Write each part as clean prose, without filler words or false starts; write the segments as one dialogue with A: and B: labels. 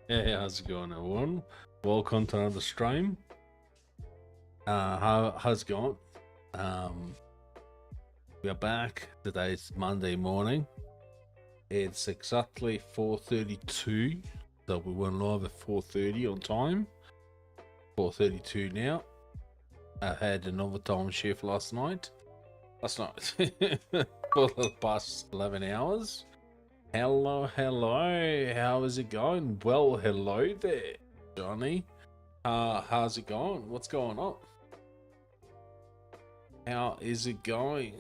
A: Hey, how's it going, everyone? Welcome to another stream. How's it going? Um, we are back. Today's Monday morning. It's exactly 4:32, so we went live at 4:30 on time. 4:32 now. I had an overtime shift last night. For the past 11 hours. Hello. How is it going? Well, hello there, Johnny. How's it going? What's going on? How is it going?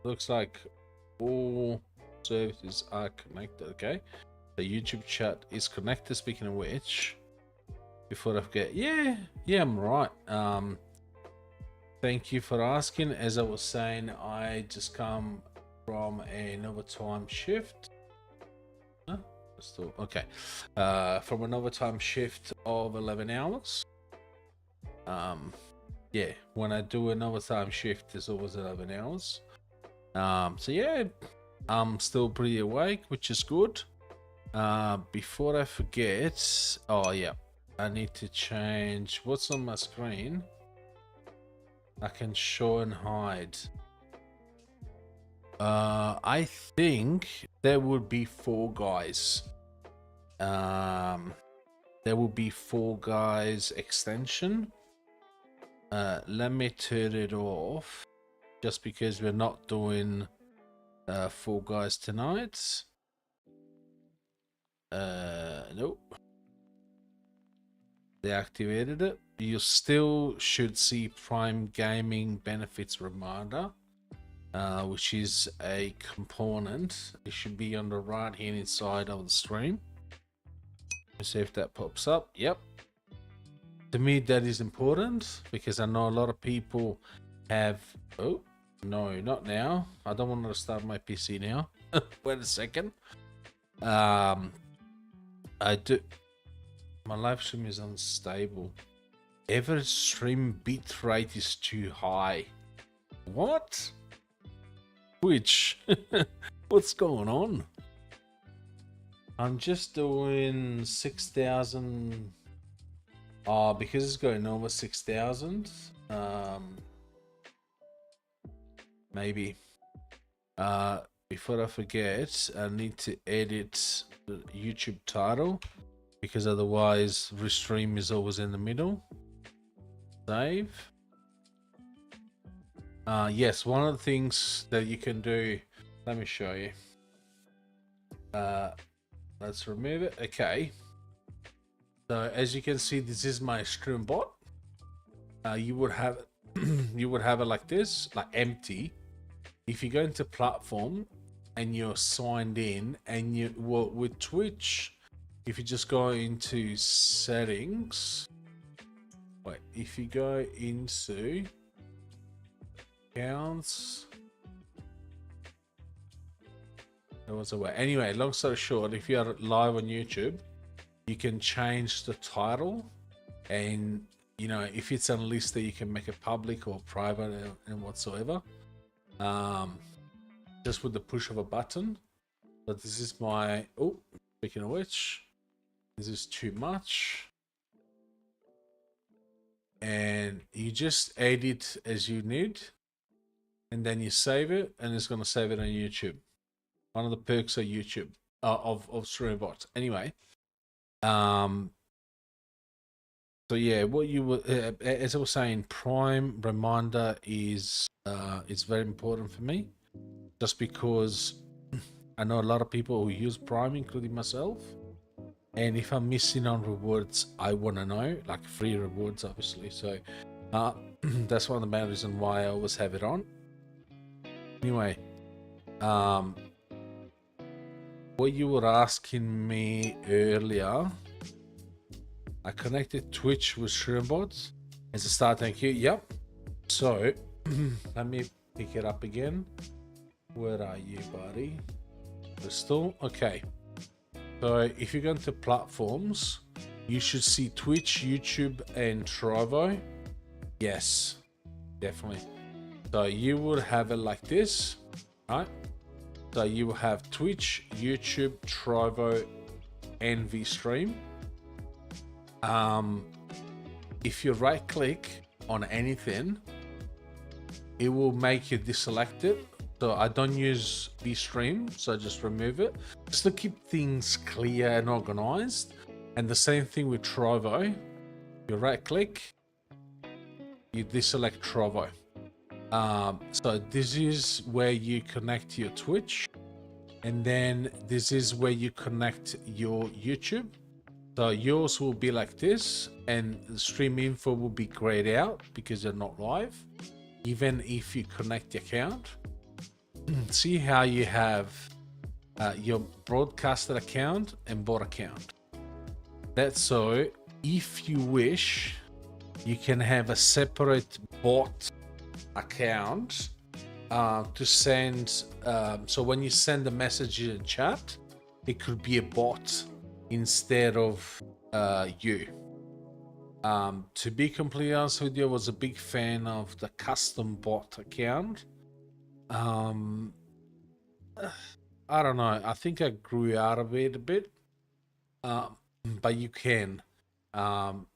A: Looks like all services are connected. Okay, the YouTube chat is connected. Speaking of which, before I forget, yeah, I'm right. Thank you for asking. As I was saying, I just come from an overtime shift. Huh? Still okay. From an overtime shift of 11 hours. Yeah, when I do an overtime shift, it's always 11 hours. So yeah, I'm still pretty awake, which is good. Before I forget, oh yeah, I need to change what's on my screen. I can show and hide. I think there would be four guys. There will be four guys extension. Let me turn it off just because we're not doing four guys tonight. Nope. Deactivated it. You still should see Prime Gaming benefits reminder, which is a component. It should be on the right hand side of the stream. Let's see if that pops up. Yep. To me, that is important because I know a lot of people have. Oh no, not now. I don't want to start my PC now. Wait a second. I do. My live stream is unstable. Average stream bit rate is too high. What? Which? What's going on? I'm just doing 6,000. Oh, because it's going over 6,000. Maybe. Before I forget, I need to edit the YouTube title because otherwise restream is always in the middle. Save. Yes, one of the things that you can do, let me show you. Let's remove it. Okay. So as you can see, this is my stream bot. You would have it like this, like empty. If you go into platform and you're signed in, and you with Twitch, if you just go into settings, wait, if you go into accounts, there was a way. Anyway, long story short, if you are live on YouTube, you can change the title, and you know, if it's unlisted, you can make it public or private and whatsoever. Just with the push of a button. But this is my, oh, speaking of which, this is too much. And you just edit as you need, and then you save it, and it's going to save it on YouTube. One of the perks of YouTube, of StreamBot. Anyway, so yeah, what you were, as I was saying, Prime reminder is very important for me, just because I know a lot of people who use Prime, including myself, and if I'm missing on rewards, I want to know, like free rewards, obviously. So that's one of the main reasons why I always have it on. Anyway, what you were asking me earlier, I connected Twitch with StreamBot as a start. Thank you. Yep. So let me pick it up again. Where are you, buddy? Crystal. Okay. So if you go into platforms, you should see Twitch, YouTube, and Trovo. Yes, definitely. So you would have it like this, right? So you will have Twitch, YouTube, Trovo, NV stream. If you right click on anything, it will make you deselect it. So I don't use VStream, so I just remove it, just to keep things clear and organized. And the same thing with Trovo. You right click, you deselect Trovo. So this is where you connect your Twitch, and then this is where you connect your YouTube. So yours will be like this, and the stream info will be grayed out because they're not live, even if you connect the account. See how you have your broadcaster account and bot account. That's so if you wish, you can have a separate bot account to send. So when you send a message in chat, it could be a bot instead of you. To be completely honest with you, I was a big fan of the custom bot account. I don't know. I think I grew out of it a bit. But you can. Do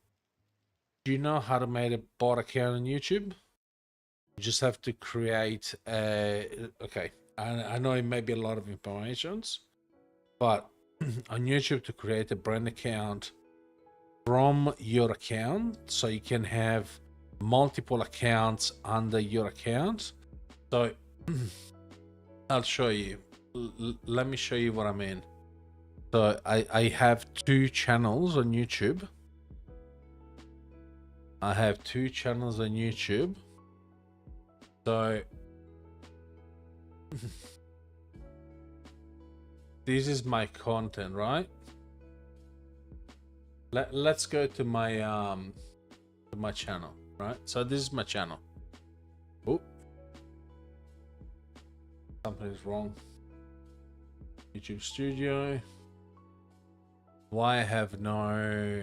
A: you know how to make a bot account on YouTube? You just have to create a. Okay, I know it may be a lot of informations, but on YouTube, to create a brand account from your account, so you can have multiple accounts under your account. So I'll show you. Let me show you what I mean. So I have 2 channels on YouTube. I have 2 channels on YouTube. So this is my content, right? Let's go to my channel, right? So this is my channel. Oh, something is wrong. YouTube Studio. Why I have no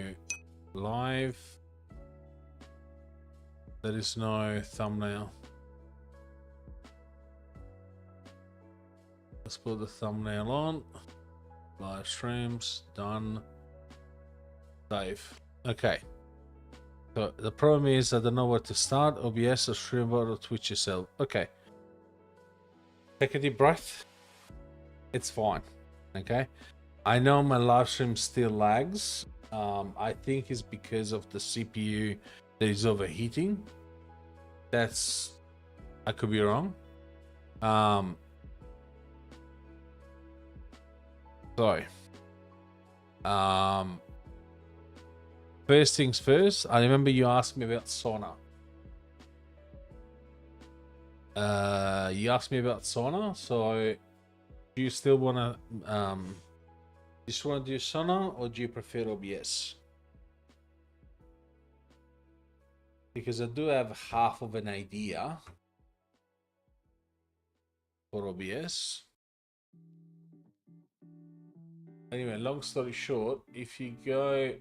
A: live? There is no thumbnail. Let's put the thumbnail on. Live streams, done. Save. Okay. So the problem is I don't know where to start. OBS or Streamboard or Twitch yourself. Okay. Take a deep breath. It's fine. Okay. I know my live stream still lags. I think it's because of the CPU that is overheating. I could be wrong. So, first things first, I remember you asked me about sauna. You asked me about sauna, so do you still want to just want to do sauna, or do you prefer OBS? Because I do have half of an idea for OBS. Anyway, long story short, if you go,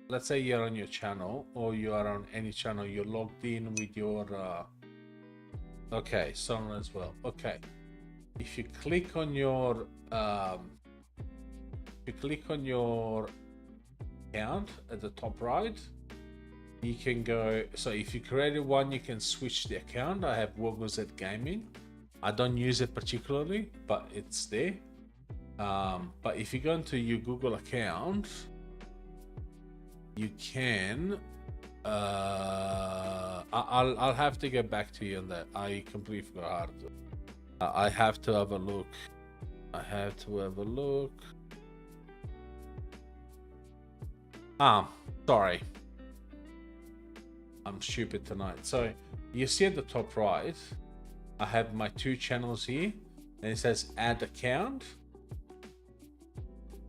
A: let's say you're on your channel, or you are on any channel, you're logged in with your okay, sauna as well. Okay, if you click on your account at the top right, you can go. So if you created one, you can switch the account. I have Wogozet Gaming. I don't use it particularly, but it's there. But if you go into your Google account, you can. I'll have to get back to you on that. I completely forgot how to do it. I have to have a look. Sorry. I'm stupid tonight. So you see at the top right, I have my 2 channels here, and it says add account.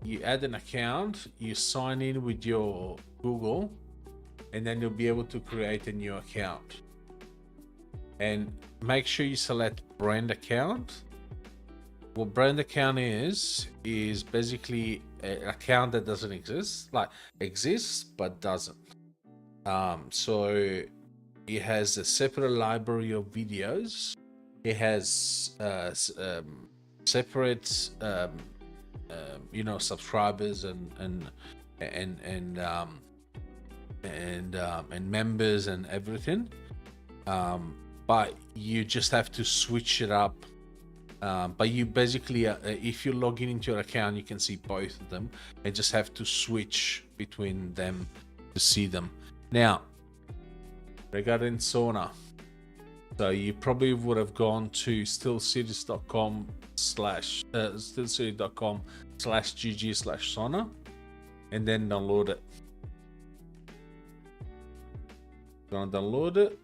A: You add an account, you sign in with your Google, and then you'll be able to create a new account. And make sure you select brand account. What brand account is basically an account that doesn't exist, like exists but doesn't. So it has a separate library of videos. It has separate subscribers and members and everything. But you just have to switch it up. But you basically, if you log in into your account, you can see both of them, and just have to switch between them to see them. Now, regarding sauna, so you probably would have gone to stillcity.com/gg/sauna, and then download it. Gonna download it.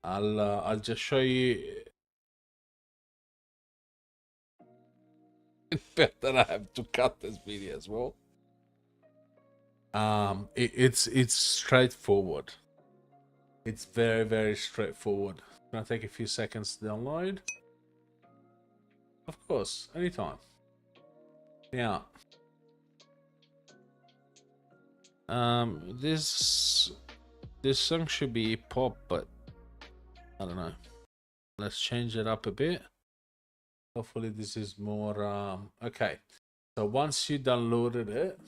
A: I'll just show you. In fact, that I have to cut this video as well. It's straightforward. It's very, very straightforward. It's gonna take a few seconds to download. Of course, anytime. Now, this song should be pop, but I don't know. Let's change it up a bit. Hopefully this is more okay. So once you downloaded it,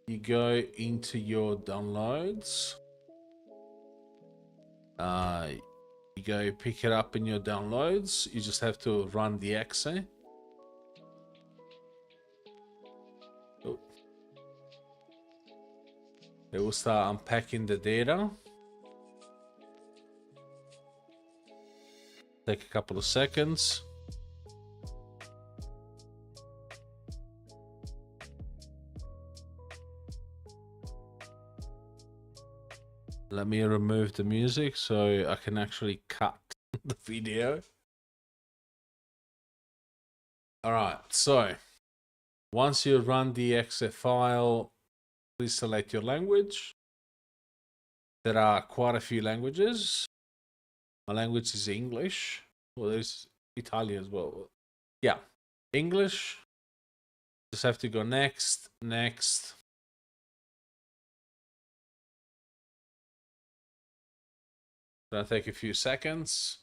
A: you go into your downloads. You go pick it up in your downloads. You just have to run the exe. Oh. It will start unpacking the data. Take a couple of seconds. Let me remove the music so I can actually cut the video. Alright, so once you run the exe file, please select your language. There are quite a few languages. My language is English. Well, there's Italian as well. Yeah, English. Just have to go next, next. Gonna take a few seconds.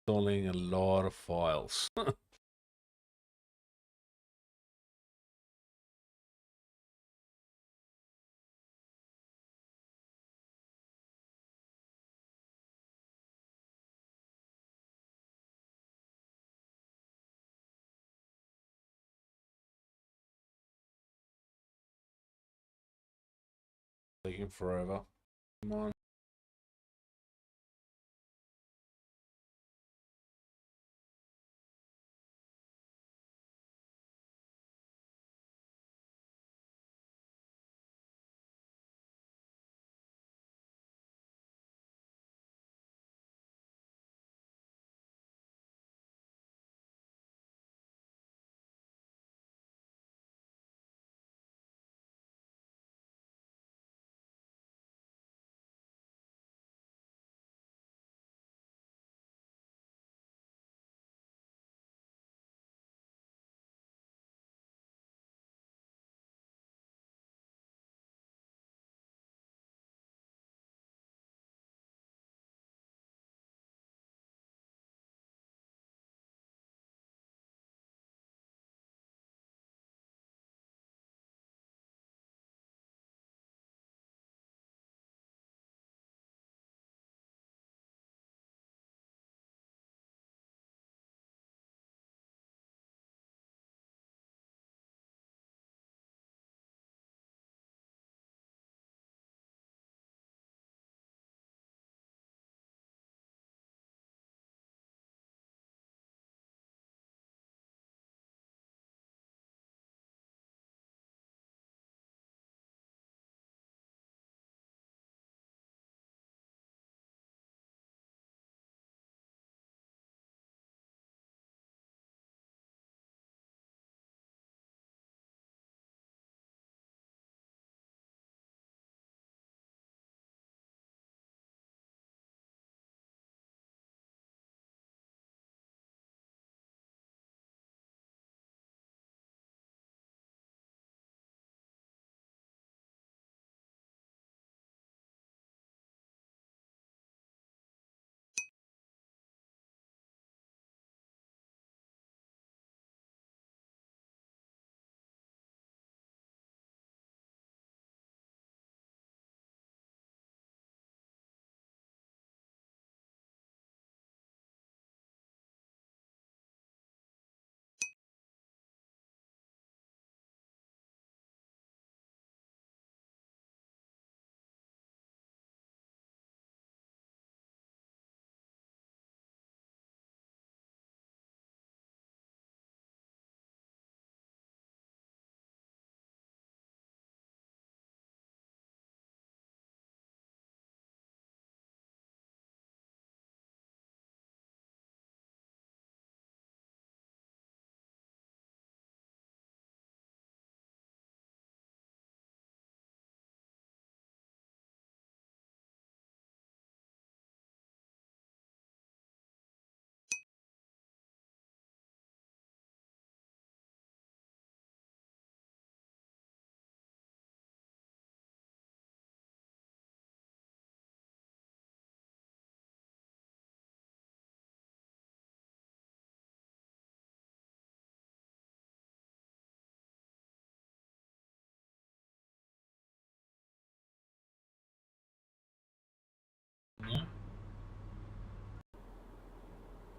A: Installing a lot of files. Taking forever. Come on.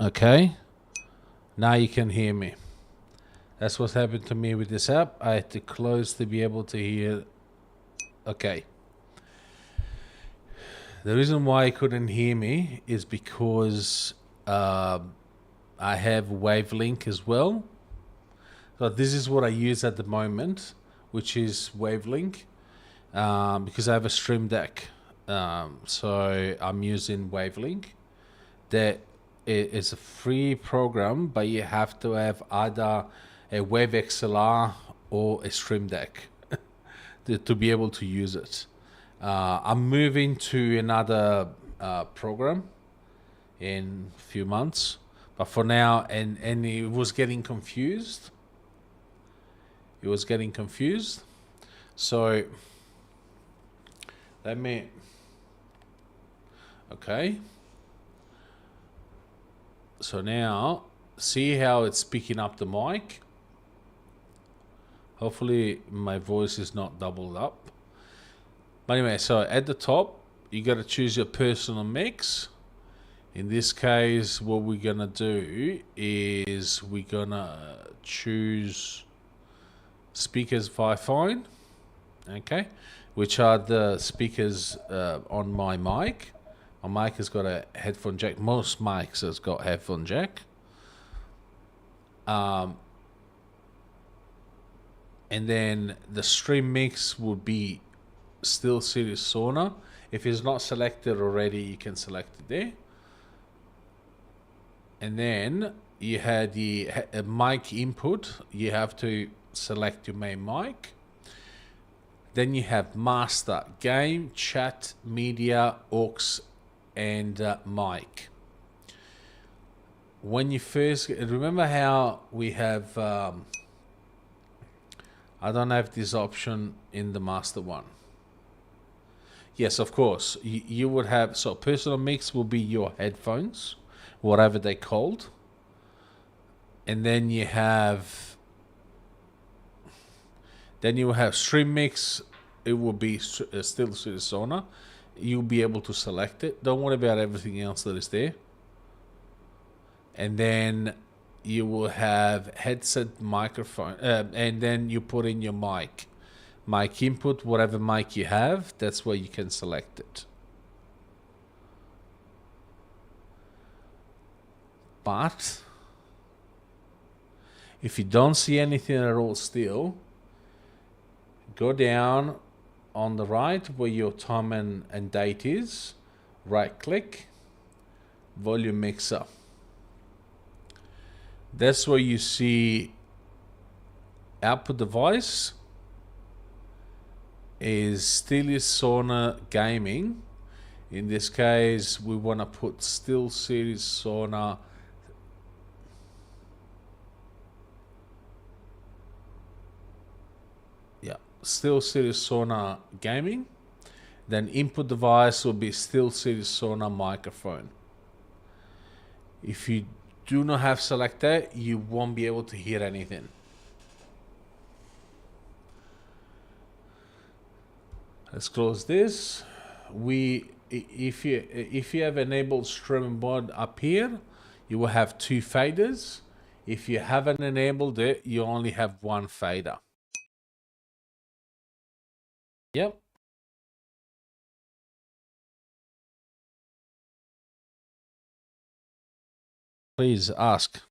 A: Okay, now you can hear me. That's what happened to me with this app. I had to close to be able to hear. Okay. The reason why I couldn't hear me is because I have Wavelink as well. So this is what I use at the moment, which is Wavelink, because I have a Stream Deck. So I'm using Wavelink. That is a free program, but you have to have either a Wave XLR or a Stream Deck to be able to use it. I'm moving to another program in a few months, but for now, and it was getting confused. It was getting confused. So let me. Okay. So now, see how it's picking up the mic? Hopefully my voice is not doubled up. But anyway, so at the top, you got to choose your personal mix. In this case, what we're going to do is we're going to choose speakers Wi-Fi, okay, which are the speakers on my mic. My mic has got a headphone jack. Most mics has got headphone jack. And then the stream mix would be SteelSeries Sauna. If it's not selected already, you can select it there. And then you had the mic input. You have to select your main mic. Then you have master, game, chat, media, aux, and mic. When you first remember how we have I don't have this option in the master one. Yes, of course you would have. So personal mix will be your headphones, whatever they're called, and then you have stream mix. It will be still Sauna. You'll be able to select it. Don't worry about everything else that is there. And then you will have headset, microphone, and then you put in your mic input, whatever mic you have, that's where you can select it. But if you don't see anything at all still, go down on the right where your time and date is, right click, volume mixer. That's where you see output device is SteelSeries Sauna Gaming. In this case, we want to put SteelSeries Sauna SteelSeries Sauna Gaming. Then input device will be SteelSeries Sauna microphone. If you do not have select that, you won't be able to hear anything. Let's close this. If you have enabled streaming mode up here, you will have 2 faders. If you haven't enabled it, you only have 1 fader. Yep. Please ask.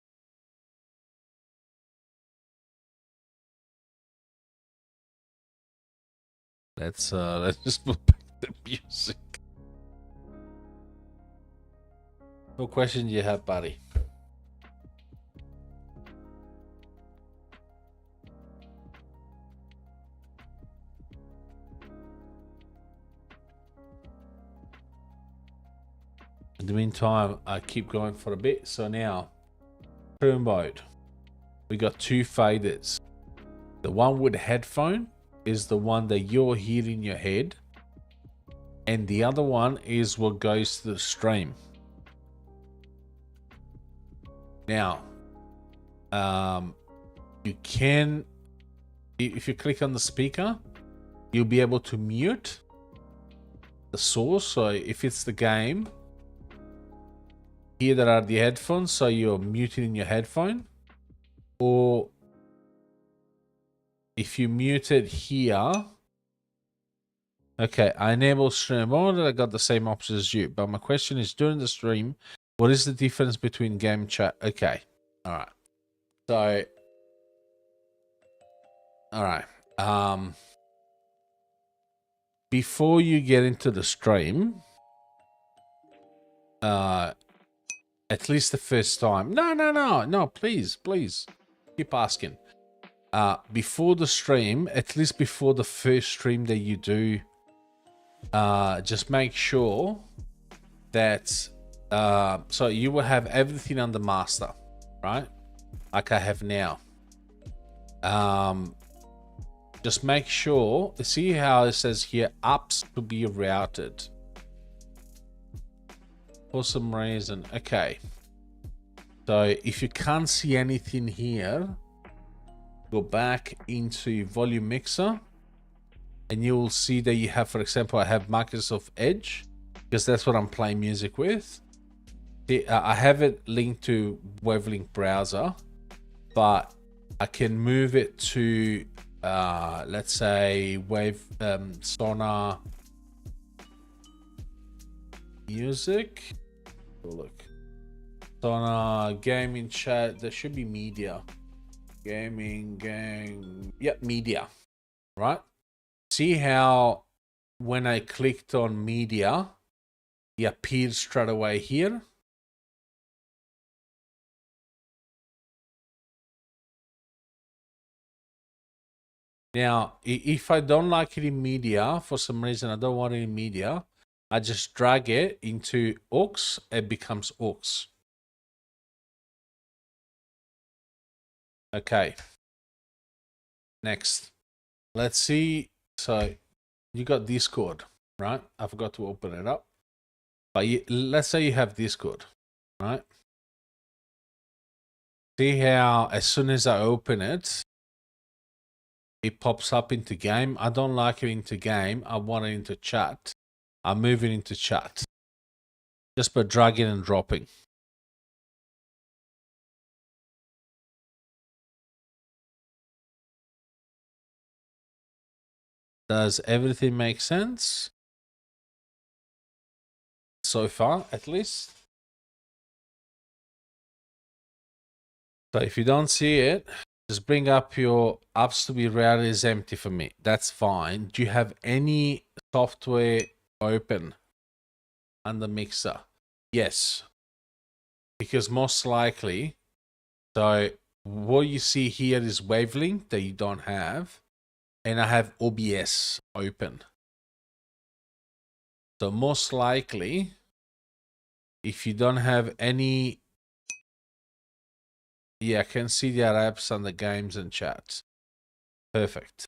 A: Let's just put back the music. What question do you have, buddy? In the meantime, I keep going for a bit. So now, stream mode. We got 2 faders. The one with the headphone is the one that you're hearing in your head, and the other one is what goes to the stream. Now, you can, if you click on the speaker, you'll be able to mute the source. So if it's the game, here that are the headphones, so you're muting in your headphone. Or if you mute it here, okay, I enable stream mode. I got the same options as you, but my question is, during the stream, what is the difference between game chat? Okay, all right. So, all right. Before you get into the stream, at least the first time. No, please, keep asking. Before the stream, at least before the first stream that you do, just make sure that so you will have everything under master, right? Like I have now. Just make sure, see how it says here, apps to be routed. For some reason, okay. So if you can't see anything here, go back into volume mixer and you will see that you have, for example, I have Microsoft Edge because that's what I'm playing music with. I have it linked to Wavelink browser, but I can move it to let's say Sonar music. Look, Sonar gaming chat. There should be media, gaming, media, right? See how when I clicked on media, it appears straight away here. Now, if I don't like it in media, for some reason I don't want it in media, I just drag it into aux, it becomes aux. Okay. Next. Let's see. So, you got Discord, right? I forgot to open it up. But let's say you have Discord, right? See how as soon as I open it, it pops up into game. I don't like it into game. I want it into chat. I move it into chat. Just by dragging and dropping. Does everything make sense? So far, at least. So if you don't see it, just bring up your apps to be routed is empty for me. That's fine. Do you have any software open under Mixer? Yes. Because most likely, so what you see here is Wavelink that you don't have. And I have OBS open. So most likely, if you don't have any, yeah, I can see their apps and the games and chats. Perfect.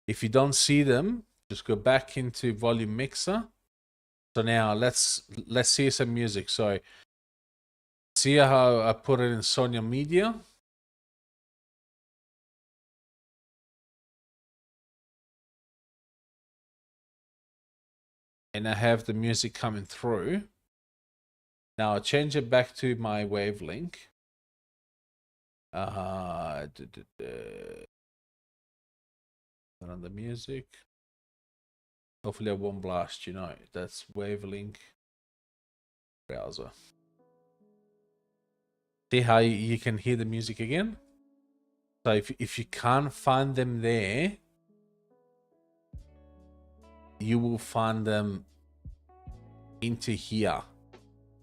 A: If you don't see them, just go back into volume mixer. So now let's see some music. So see how I put it in Sonia Media. And I have the music coming through. Now I'll change it back to my Wavelink. Run the music. Hopefully I won't blast, you know. That's Wavelink browser. See how you can hear the music again? So if you can't find them there, you will find them into here.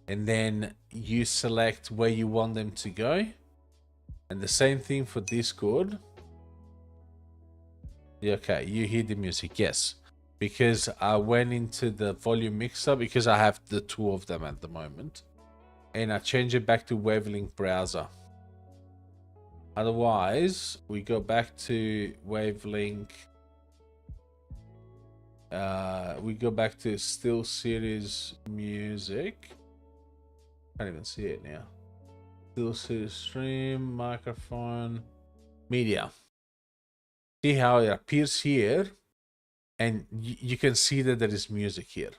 A: And then you select where you want them to go. And the same thing for Discord. Okay, you hear the music, yes. Because I went into the volume mixer because I have the two of them at the moment. And I change it back to Wavelink browser. Otherwise, we go back to Wavelink. We go back to Still Series Music. Can't even see it now. Still Series Stream, Microphone, Media. See how it appears here, and you can see that there is music here.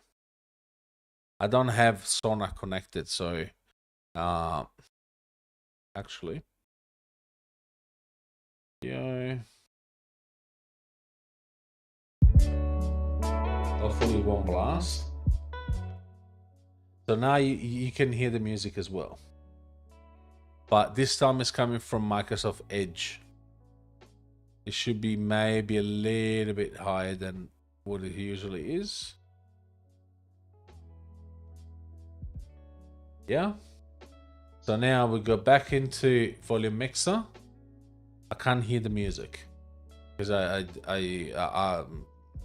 A: I don't have Sonar connected, so Actually, yeah, hopefully it won't blast. So now you can hear the music as well, but this time it's coming from Microsoft Edge. It should be maybe a little bit higher than what it usually is. Yeah. So now we go back into volume mixer. I can't hear the music because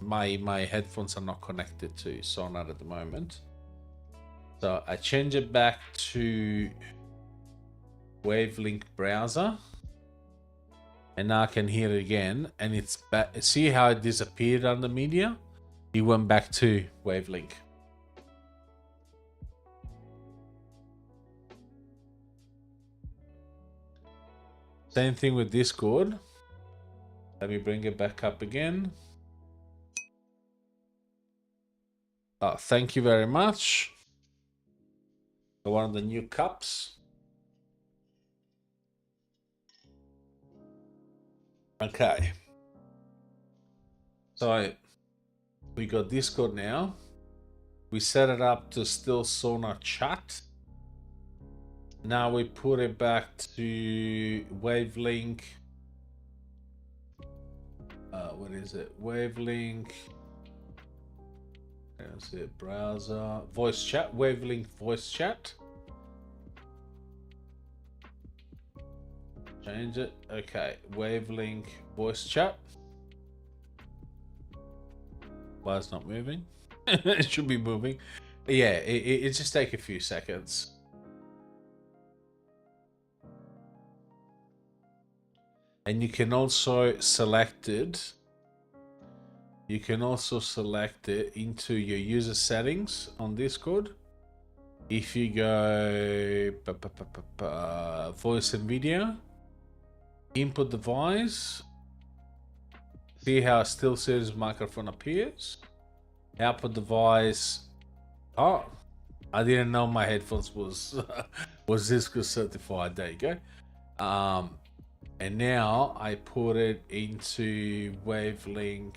A: my headphones are not connected to Sonar at the moment. So I change it back to Wavelink browser, and now I can hear it again, and it's back. See how it disappeared under media? It went back to Wavelink. Same thing with Discord. Let me bring it back up again. Oh, thank you very much. One of the new cups. Okay. So we got Discord now. We set it up to still Sonar chat. Now we put it back to Wavelink. What is it? Wavelink. That's it. Browser. Voice chat. Wavelink voice chat. Change it. Okay. Wavelink voice chat. Why it's not moving? It should be moving. Yeah, it just take a few seconds. And you can also select it. You can also select it into your user settings on Discord. If you go voice and video, input device, see how still series microphone appears. Output device. Oh, I didn't know my headphones was was Cisco certified. There you go. And now I put it into Wavelink.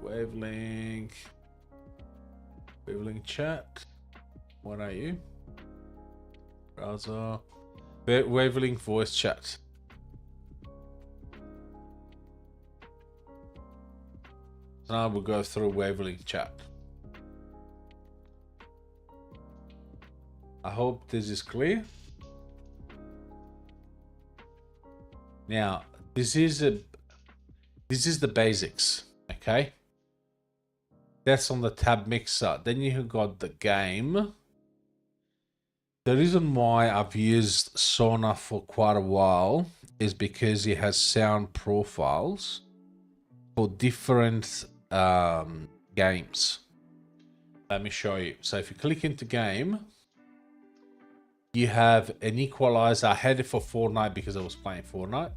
A: Wavelink chat. What are you? Browser. Wavelink voice chat. So now we'll go through Wavelink chat. I hope this is clear. Now, this is the basics, okay? That's on the tab mixer. Then you got the game. The reason why I've used Sonar for quite a while is because it has sound profiles for different games. Let me show you. So if you click into game, you have an equalizer. I had it for Fortnite because I was playing Fortnite.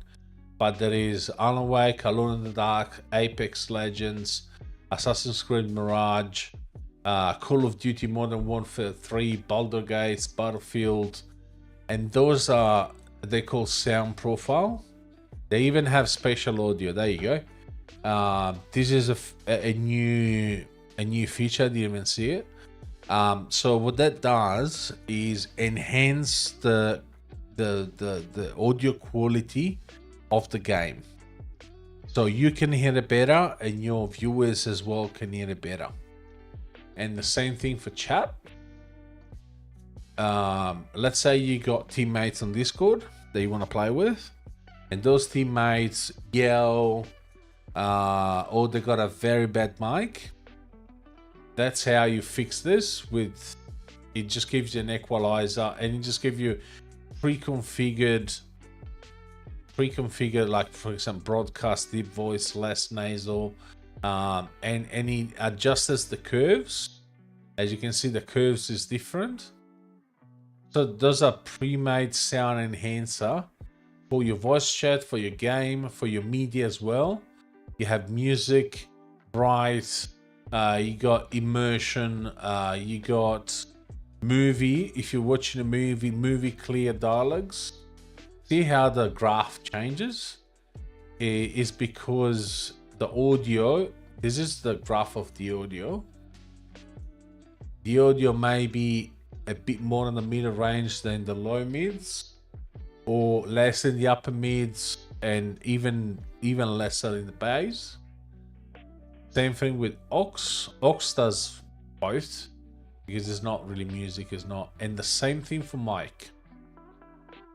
A: But there is Alan Wake, Alone in the Dark, Apex Legends, Assassin's Creed Mirage, Call of Duty Modern Warfare 3, Baldur's Gate, Battlefield. And those are, they call sound profile. They even have spatial audio. There you go. This is a new feature. I didn't even see it. So what that does is enhance the audio quality of the game, so you can hear it better and your viewers as well can hear it better. And the same thing for chat. Let's say you got teammates on Discord that you want to play with, and those teammates yell, or they got a very bad mic. That's how you fix this. With it just gives you an equalizer, and it just gives you pre-configured, like for example broadcast deep voice, less nasal, and it adjusts the curves. As you can see, the curves is different. So those are pre-made sound enhancer for your voice chat, for your game, for your media as well. You have music, bright, you got immersion, you got movie, if you're watching a movie clear dialogues, see how the graph changes? Is because the audio, this is the graph of the audio. The audio may be a bit more in the middle range than the low mids, or less in the upper mids, and even lesser in the bass. Same thing with aux. Aux does both because it's not really music, it's not. And the same thing for mic.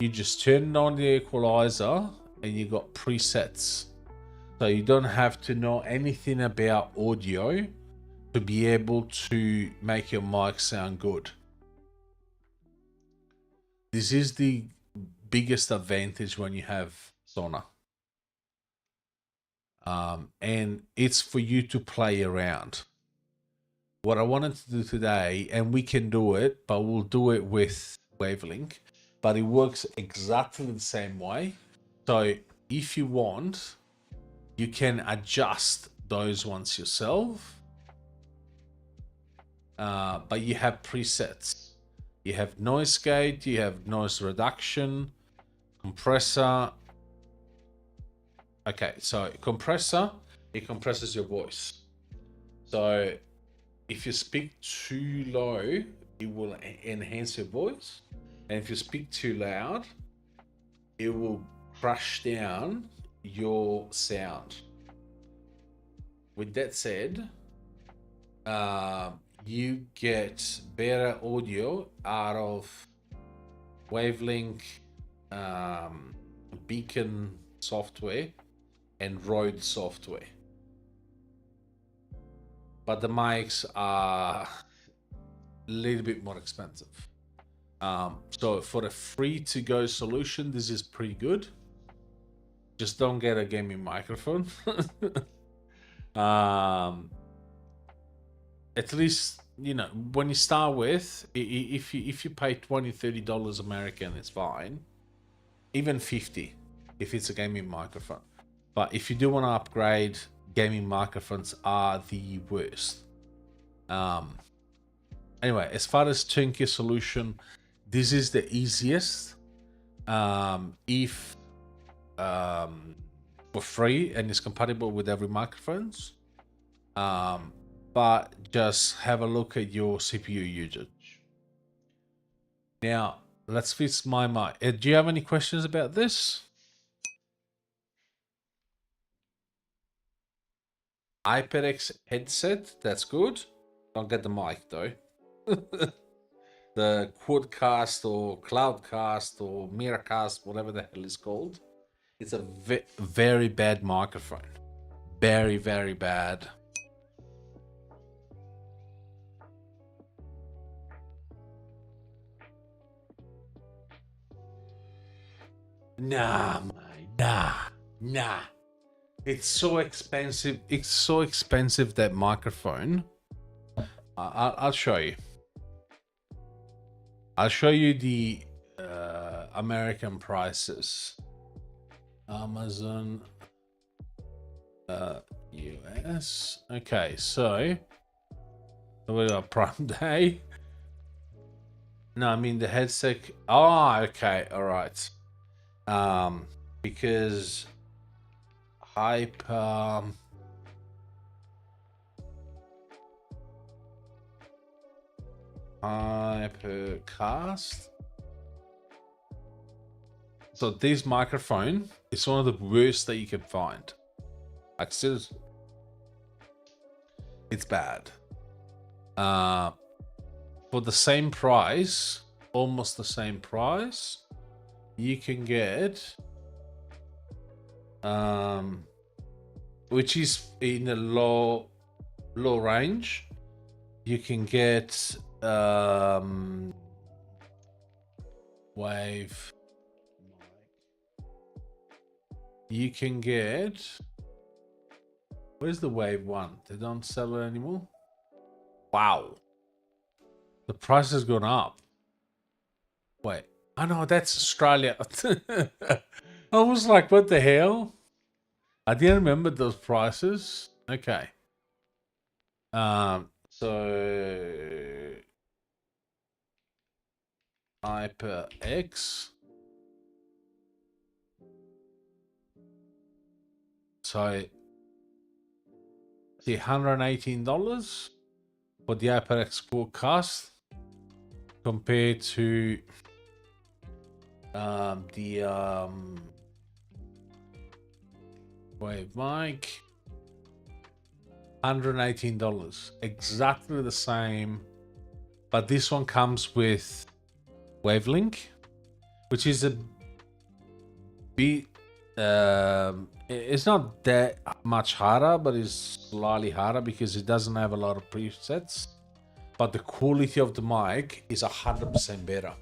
A: You just turn on the equalizer and you got presets. So you don't have to know anything about audio to be able to make your mic sound good. This is the biggest advantage when you have Sonar. And it's for you to play around. What I wanted to do today, and we can do it, but we'll do it with Wavelink, but it works exactly the same way. So if you want, you can adjust those ones yourself, but you have presets. You have noise gate, you have noise reduction, compressor. Okay, so compressor, it compresses your voice. So if you speak too low, it will enhance your voice. And if you speak too loud, it will crush down your sound. With that said, you get better audio out of Wavelink, Beacon software, and Rode software. But the mics are a little bit more expensive. So for the free to go solution, this is pretty good. Just don't get a gaming microphone. At least, you know, when you start with, if you pay $20-30 American, it's fine. Even 50 if it's a gaming microphone. But if you do want to upgrade, gaming microphones are the worst. Anyway, as far as turnkey solution, this is the easiest. If for free and it's compatible with every microphones. But just have a look at your CPU usage. Now, let's fix my mic. Do you have any questions about this? HyperX headset, that's good. Don't get the mic though. The Quadcast or Cloudcast or Miracast, whatever the hell it's called. It's a very bad microphone. Very, very bad. Nah, mate. Nah. It's so expensive. It's so expensive, that microphone. I'll show you. I'll show you the American prices. Amazon US. Okay, so we got Prime Day. No, I mean the headset. Oh, okay, all right. Because Hypercast. So this microphone is one of the worst that you can find. Like, seriously, it's bad. For the same price, almost the same price, you can get which is in a low range, you can get wave. You can get, where's the wave one? They don't sell it anymore. Wow, the price has gone up. Wait, oh no, that's Australia. I was like, what the hell? I didn't remember those prices. Okay. So HyperX. So the $118 for the HyperX broadcast compared to the Wave mic, $118, exactly the same, but this one comes with Wavelink, which is a bit it's not that much harder, but it's slightly harder because it doesn't have a lot of presets, but the quality of the mic is 100% better.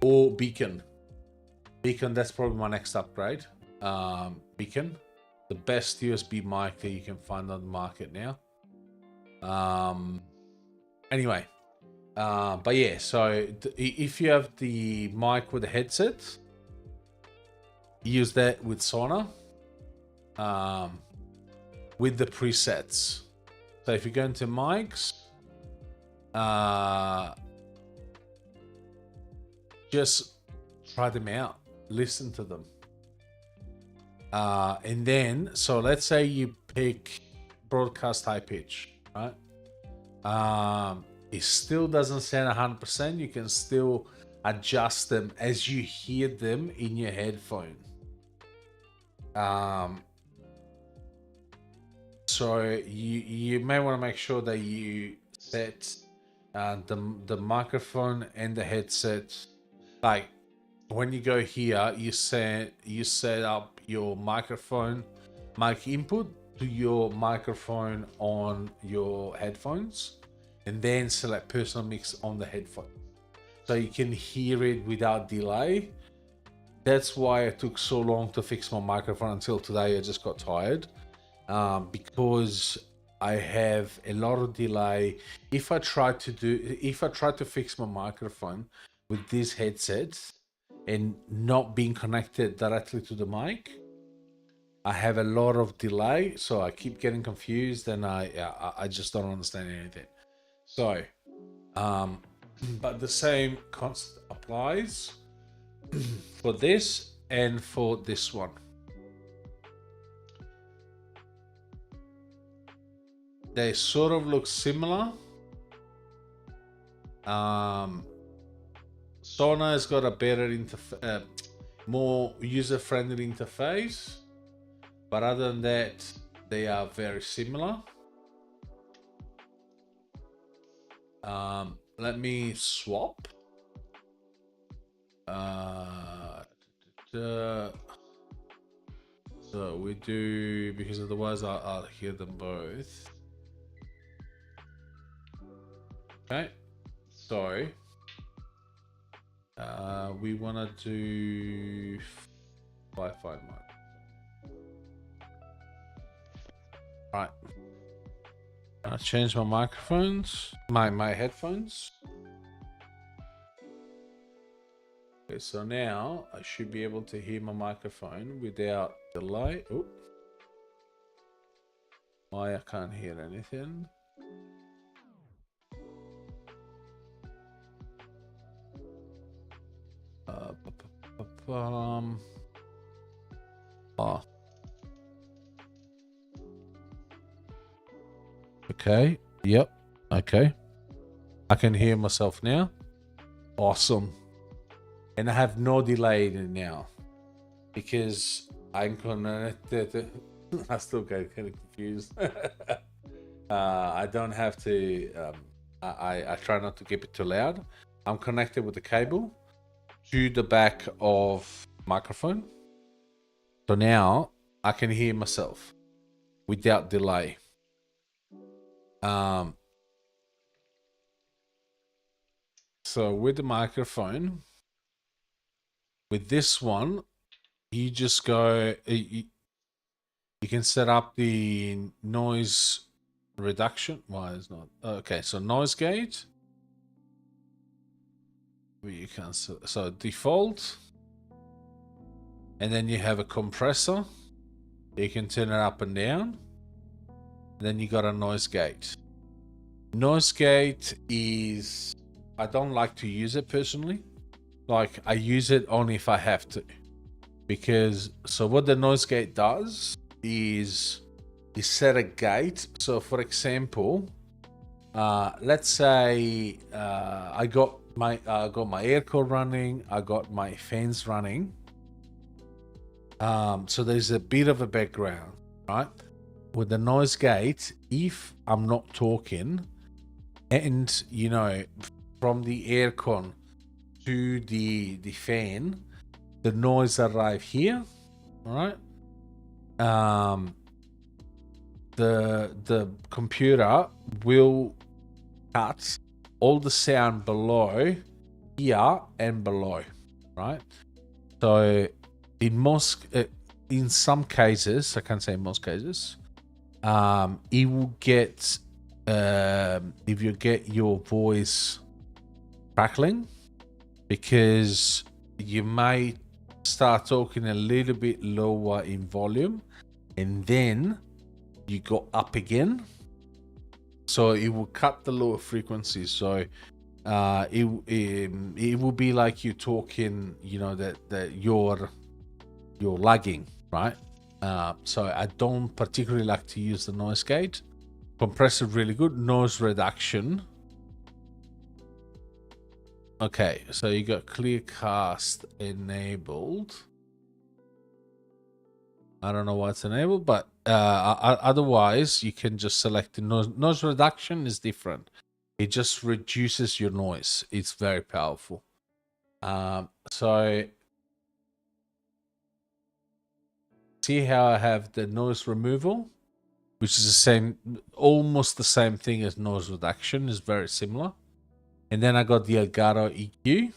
A: Or Beacon, that's probably my next upgrade. Beacon, the best USB mic that you can find on the market now. Anyway, but yeah, so if you have the mic with the headset, use that with Sauna, with the presets. So if you go into mics, just try them out, listen to them. And then, so let's say you pick broadcast high pitch, right? It still doesn't sound 100%. You can still adjust them as you hear them in your headphone. So you may want to make sure that you set the microphone and the headset. Like when you go here, you set up your microphone mic input to your microphone on your headphones, and then select personal mix on the headphone, so you can hear it without delay. That's why it took so long to fix my microphone until today. I just got tired because I have a lot of delay. If I try to fix my microphone with these headsets and not being connected directly to the mic, I have a lot of delay, so I keep getting confused, and I just don't understand anything. So, but the same concept applies for this and for this one. They sort of look similar. Sona has got a better more user-friendly interface, but other than that, they are very similar. Let me swap. So we do, because otherwise I'll hear them both. Okay, so we want to do Wi-Fi mode. Right, I'll change my microphones, my headphones. Okay, so now I should be able to hear my microphone without delay. Oh, why I can't hear anything? Oh. Okay. Yep. Okay. I can hear myself now. Awesome. And I have no delay now because I'm connected. I still get kind of confused. I don't have to. I try not to keep it too loud. I'm connected with the cable to the back of microphone. So now I can hear myself without delay. So with the microphone, with this one, you just go, you can set up the noise reduction. Why is not? Okay, so noise gate. You can, so default. And then you have a compressor. You can turn it up and down. And then you got a noise gate. Noise gate is I don't like to use it personally. Like, I use it only if I have to. Because, so what the noise gate does is set a gate. So for example, let's say I got my aircon running, I got my fans running. So there's a bit of a background, right? With the noise gate, if I'm not talking, and you know, from the aircon to the fan, the noise arrive here, all right? The computer will cut all the sound below here and below, right? So in some cases, I can't say in most cases, it will get if you get your voice crackling, because you may start talking a little bit lower in volume and then you go up again, so it will cut the lower frequencies. So it will be like you talking, you know, that you're lagging, right? So I don't particularly like to use the noise gate. Compressor really good. Noise reduction. Okay, so you got Clearcast enabled. I don't know why it's enabled, but otherwise you can just select the noise reduction is different. It just reduces your noise. It's very powerful. So see how I have the noise removal, which is the same, almost the same thing as noise reduction, is very similar. And then I got the Elgato EQ,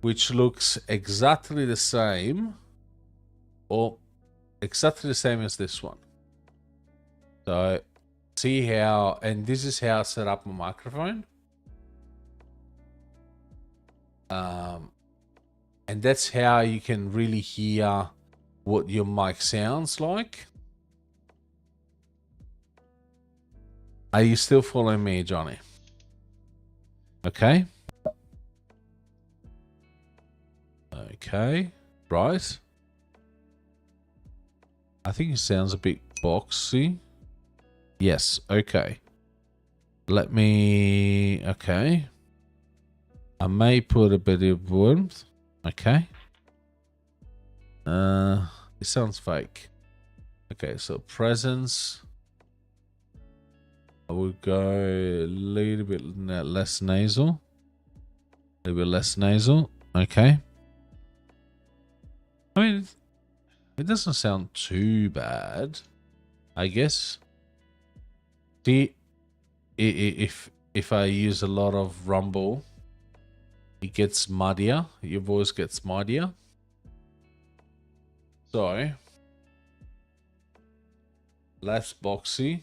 A: which looks exactly the same, or exactly the same as this one. So see how, and this is how I set up my microphone. And that's how you can really hear what your mic sounds like. Are you still following me, Johnny? Okay. Okay. Right. I think it sounds a bit boxy. Yes. Okay. Let me... Okay. I may put a bit of warmth. Okay. It sounds fake. Okay, so presence. I will go a little bit less nasal. A little bit less nasal. Okay. I mean, it doesn't sound too bad, I guess. See, if I use a lot of rumble, it gets muddier. Your voice gets muddier. So, less boxy.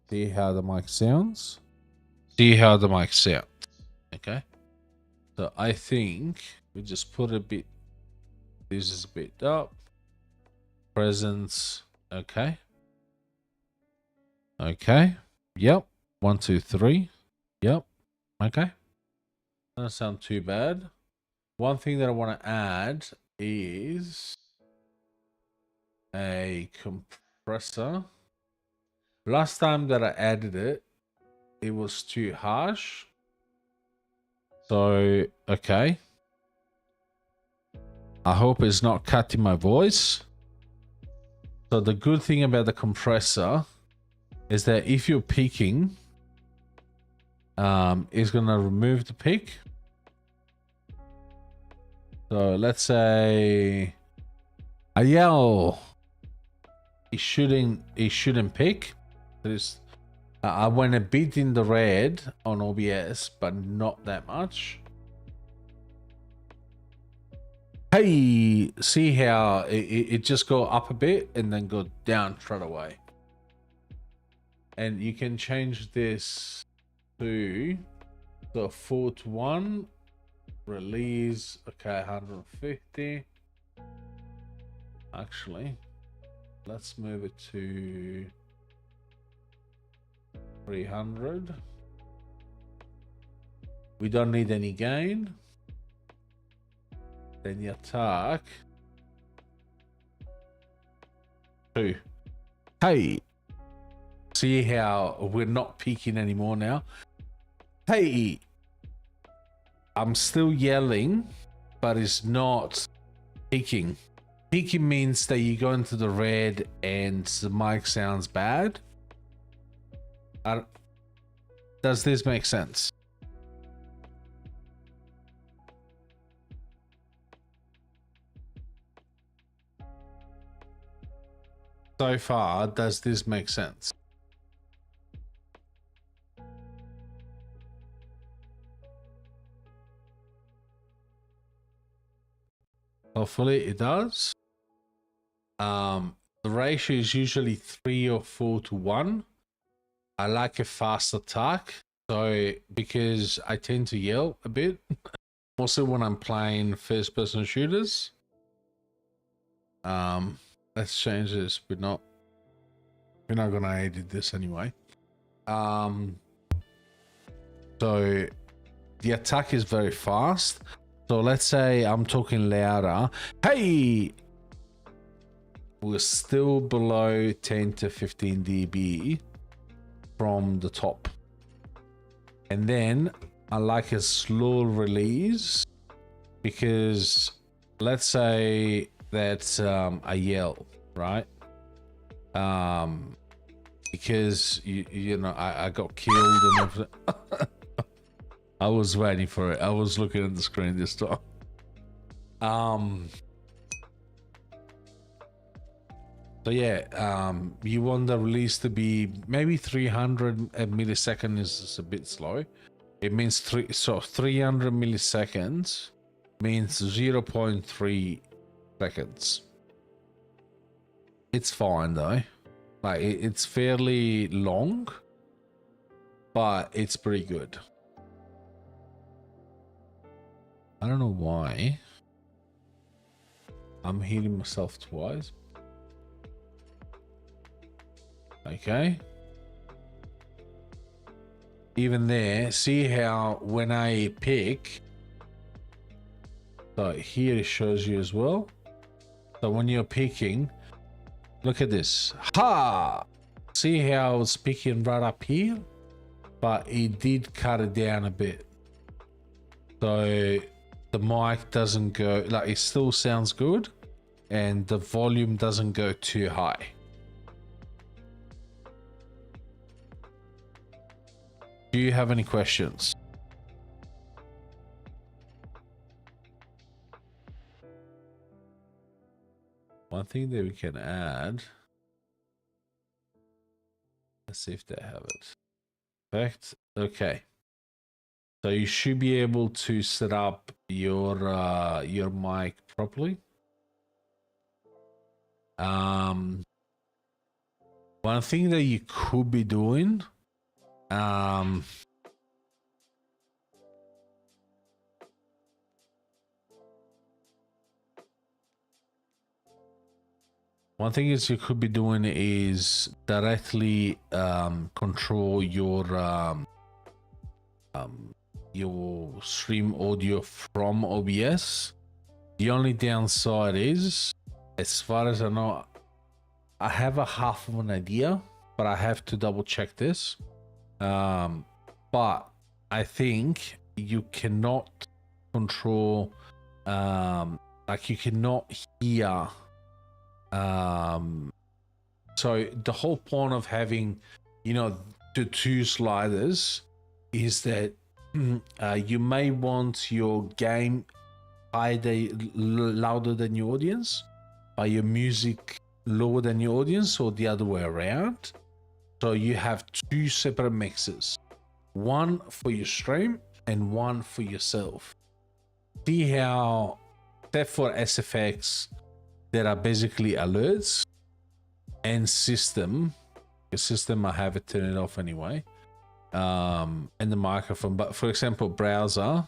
A: See how the mic sounds. See how the mic sounds. Okay. So I think we just put a bit. This is a bit up. Presence. Okay. Okay. Yep. 1, 2, 3. Yep. Okay. Doesn't sound too bad. One thing that I want to add is a compressor. Last time that I added it, it was too harsh. So, okay. I hope it's not cutting my voice. So the good thing about the compressor is that if you're peaking, it's going to remove the peak. So let's say I yell. It shouldn't peak. I went a bit in the red on OBS, but not that much. Hey, see how it just go up a bit and then go down straight away. And you can change this to the 4:1 release. Okay, 150. Actually, let's move it to 300. We don't need any gain. Then the attack. 2. Hey. See how we're not peaking anymore now? Hey. I'm still yelling, but it's not peaking. Peaking means that you go into the red and the mic sounds bad. Does this make sense? So far, does this make sense? Hopefully it does. The ratio is usually 3 or 4 to 1. I like a fast attack, so because I tend to yell a bit, also when I'm playing first-person shooters. Let's change this. We're not gonna edit this anyway. So the attack is very fast. So let's say I'm talking louder. Hey, we're still below 10 to 15 dB from the top. And then I like a slow release because let's say that's a yell, right? Because you know I got killed and everything. I was waiting for it. I was looking at the screen this time. So yeah, you want the release to be maybe 300 milliseconds is a bit slow. It means 300 milliseconds means 0.3 seconds. It's fine though. Like it's fairly long, but it's pretty good. I don't know why I'm hitting myself twice. Okay. Even there, see how when I pick, so here it shows you as well. So when you're picking, look at this. Ha! See how it's picking right up here? But it did cut it down a bit. So the mic doesn't go, like it still sounds good and the volume doesn't go too high. Do you have any questions? One thing that we can add, let's see if they have it. Perfect. Okay. So you should be able to set up your mic properly. One thing that you could be doing, one thing is you could be doing is directly control your stream audio from OBS. The only downside is, as far as I know, I have a half of an idea, but I have to double check this. But I think you cannot control, like you cannot hear. So the whole point of having, you know, the 2 sliders is that you may want your game louder than your audience, but your music lower than your audience, or the other way around. So you have 2 separate mixes, one for your stream and one for yourself. See how, except for SFX, there are basically alerts and system. Your system, I have it turned off anyway. And the microphone, but for example, browser,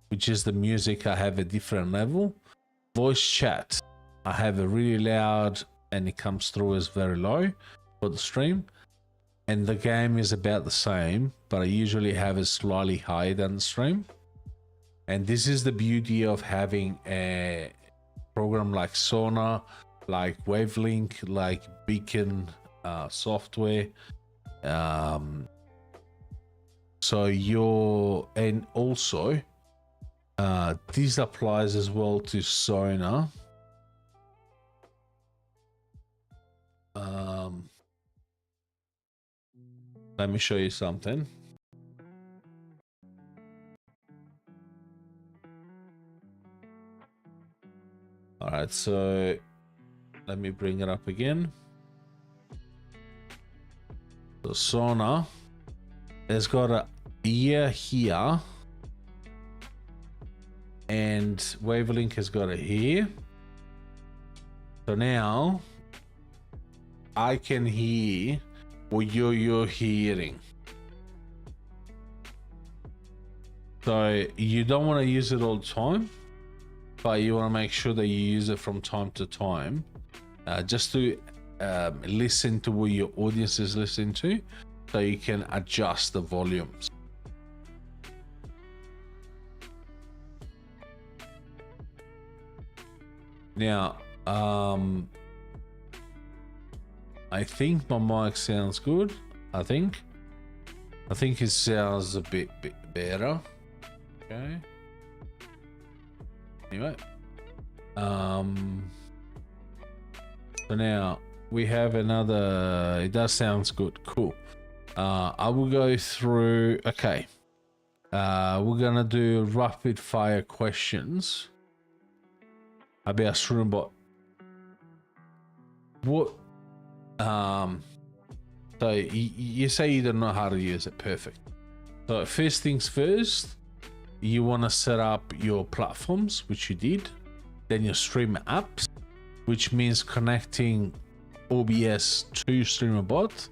A: which is the music, I have a different level. Voice chat, I have a really loud and it comes through as very low for the stream. and the game is about the same, but I usually have it slightly higher than the stream. And this is the beauty of having a program like Sonar, like Wavelink, like Beacon software. So and also this applies as well to Sonar. Let me show you something. All right, so let me bring it up again. So Sonar has got a ear here, and Wavelink has got it here. So now I can hear what you're hearing. So you don't want to use it all the time, but you want to make sure that you use it from time to time, just to listen to what your audience is listening to, so you can adjust the volumes. Now, I think my mic sounds good. I think it sounds a bit better. Okay. Anyway, so now we have another. It does sounds good. Cool. I will go through. Okay. We're gonna do rapid fire questions about Shroomebot. What? So you say you don't know how to use it. Perfect. So first things first, you want to set up your platforms, which you did. Then your stream apps, which means connecting OBS to StreamerBot,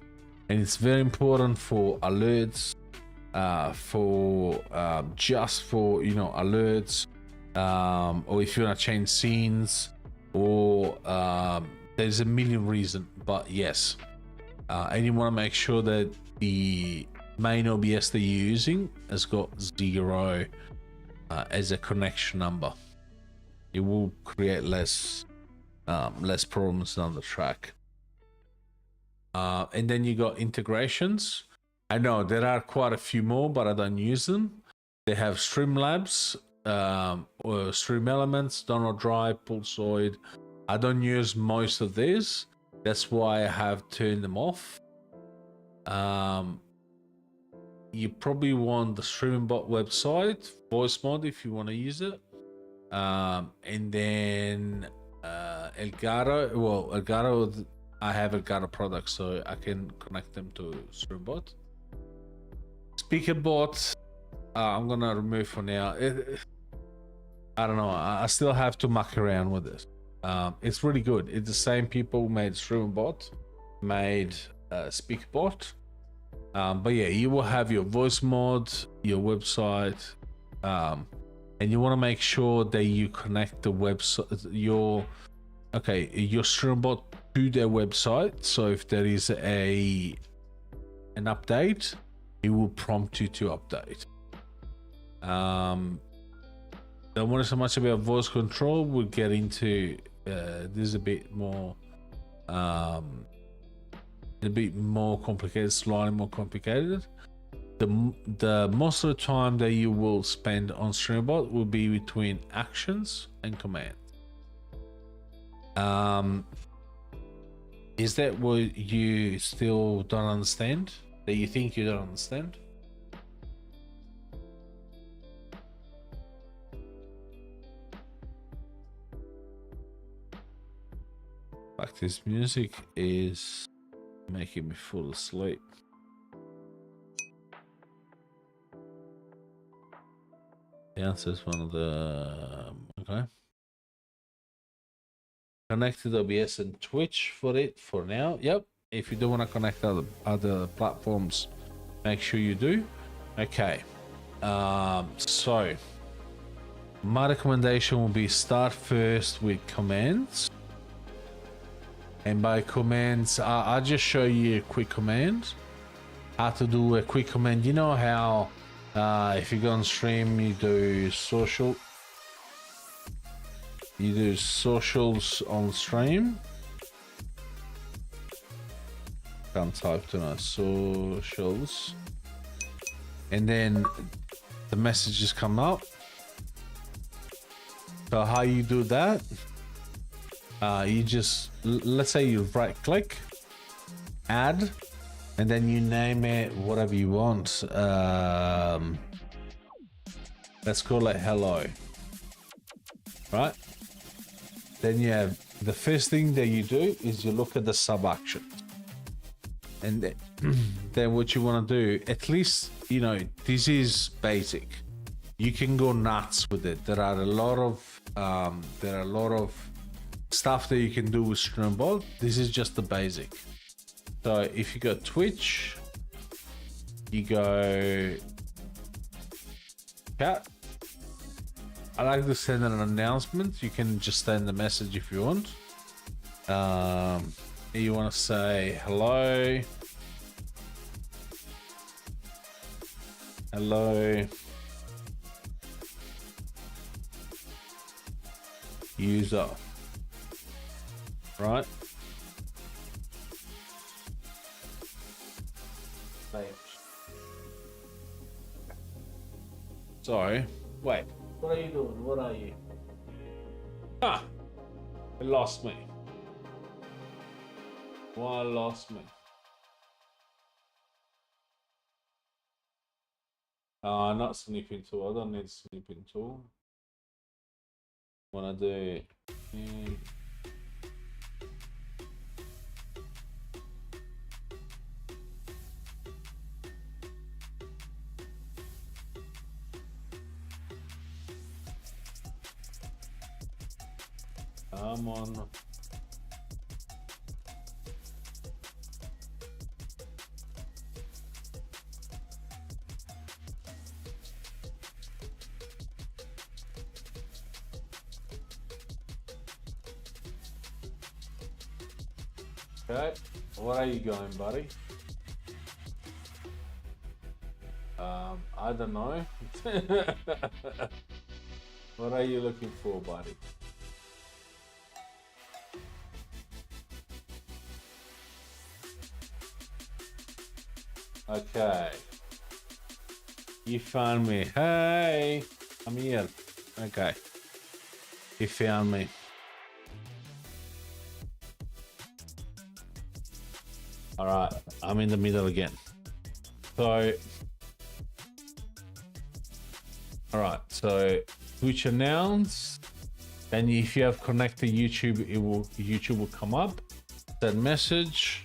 A: and it's very important for alerts, just for alerts, or if you want to change scenes, or there's a million reasons, but yes, and you want to make sure that the main OBS that you're using has got 0 as a connection number. It will create less problems down the track. And then you got integrations. I know there are quite a few more, but I don't use them. They have Streamlabs, or Stream Elements, Donald Drive, Pulsoid. I don't use most of these. That's why I have turned them off. You probably want the StreamBot website, voice mod if you want to use it. And then Elgato. Well, Elgato, I have Elgato products, so I can connect them to StreamBot. SpeakerBot, I'm gonna remove for now. I don't know. I still have to muck around with this. It's really good. It's the same people who made StreamBot, made SpeakerBot. But yeah, you will have your voice mod, your website, and you want to make sure that you connect the website, your StreamBot to their website. So if there is an update, it will prompt you to update. Don't worry so much about voice control. We'll get into this is a bit more complicated, slightly more complicated. The most of the time that you will spend on StreamBot will be between actions and commands. Is that what you still don't understand? That you think you don't understand? Like, this music is making me fall asleep. The answer is one of the okay. Connected OBS and Twitch for it for now. Yep. If you do want to connect other platforms, make sure you do. Okay. So my recommendation will be start first with commands. And by commands, I'll just show you a quick command. how to do a quick command. You know how if you go on stream, you do socials on stream. Can't type tonight. Socials, and then the messages come up. So how you do that? You just, let's say you right click, add, and then you name it whatever you want. Let's call it hello, right? Then you have, the first thing that you do is you look at the sub action, and then what you want to do, at least, you know, this is basic. You can go nuts with it. There are a lot of stuff that you can do with Streambot. This is just the basic. So if you go Twitch, you go chat. I like to send an announcement. You can just send the message if you want. You want to say hello. Hello. User. Right? Sorry. Wait. What are you doing? What are you? Ah! It lost me. Why lost me? Not snipping tool. I don't need snipping tool. Wanna do come on. Okay, what are you going, buddy? I don't know. What are you looking for, buddy? Okay. You found me. Hey, I'm here. Okay. You found me. All right, I'm in the middle again. So, all right, so Twitch announce, and if you have connected YouTube, YouTube will come up, send message,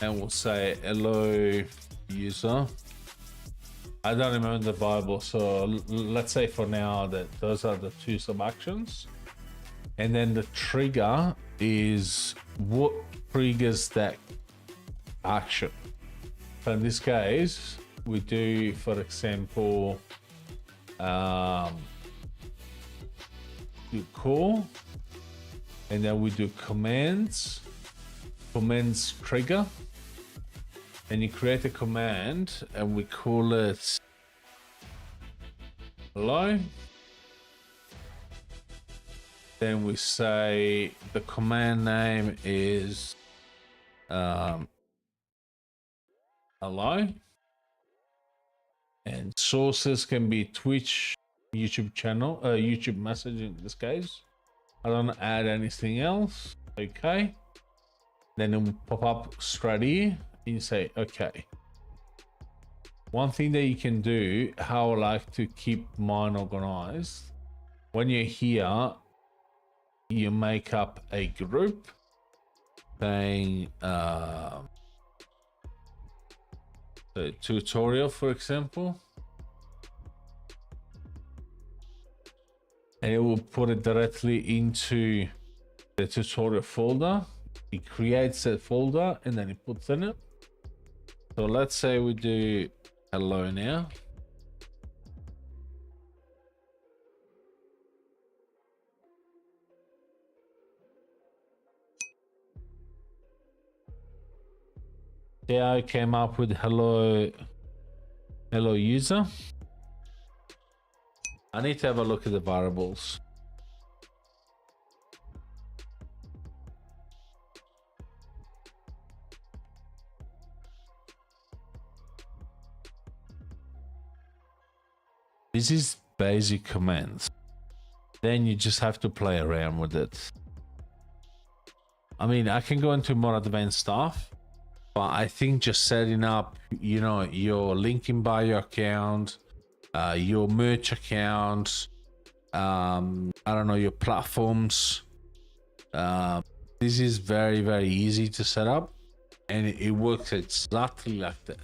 A: and we'll say hello user. I don't remember the Bible, so let's say for now that those are the two sub actions, and then the trigger is what triggers that action. So in this case, we do, for example, do call, and then we do commands trigger, and you create a command, and we call it hello. Then we say the command name is hello, and sources can be Twitch, YouTube channel, YouTube message in this case. I don't add anything else. Okay, then it will pop up straight here, and you say okay. One thing that you can do, how I like to keep mine organized, when you're here, you make up a group saying the tutorial, for example, and it will put it directly into the tutorial folder. It creates a folder and then it puts in it. So let's say we do hello now. There I came up with hello user. I need to have a look at the variables. This is basic commands. Then you just have to play around with it. I mean, I can go into more advanced stuff, but I think just setting up, you know, your link in bio account, your merch account, I don't know, your platforms. This is very, very easy to set up, and it works exactly like that.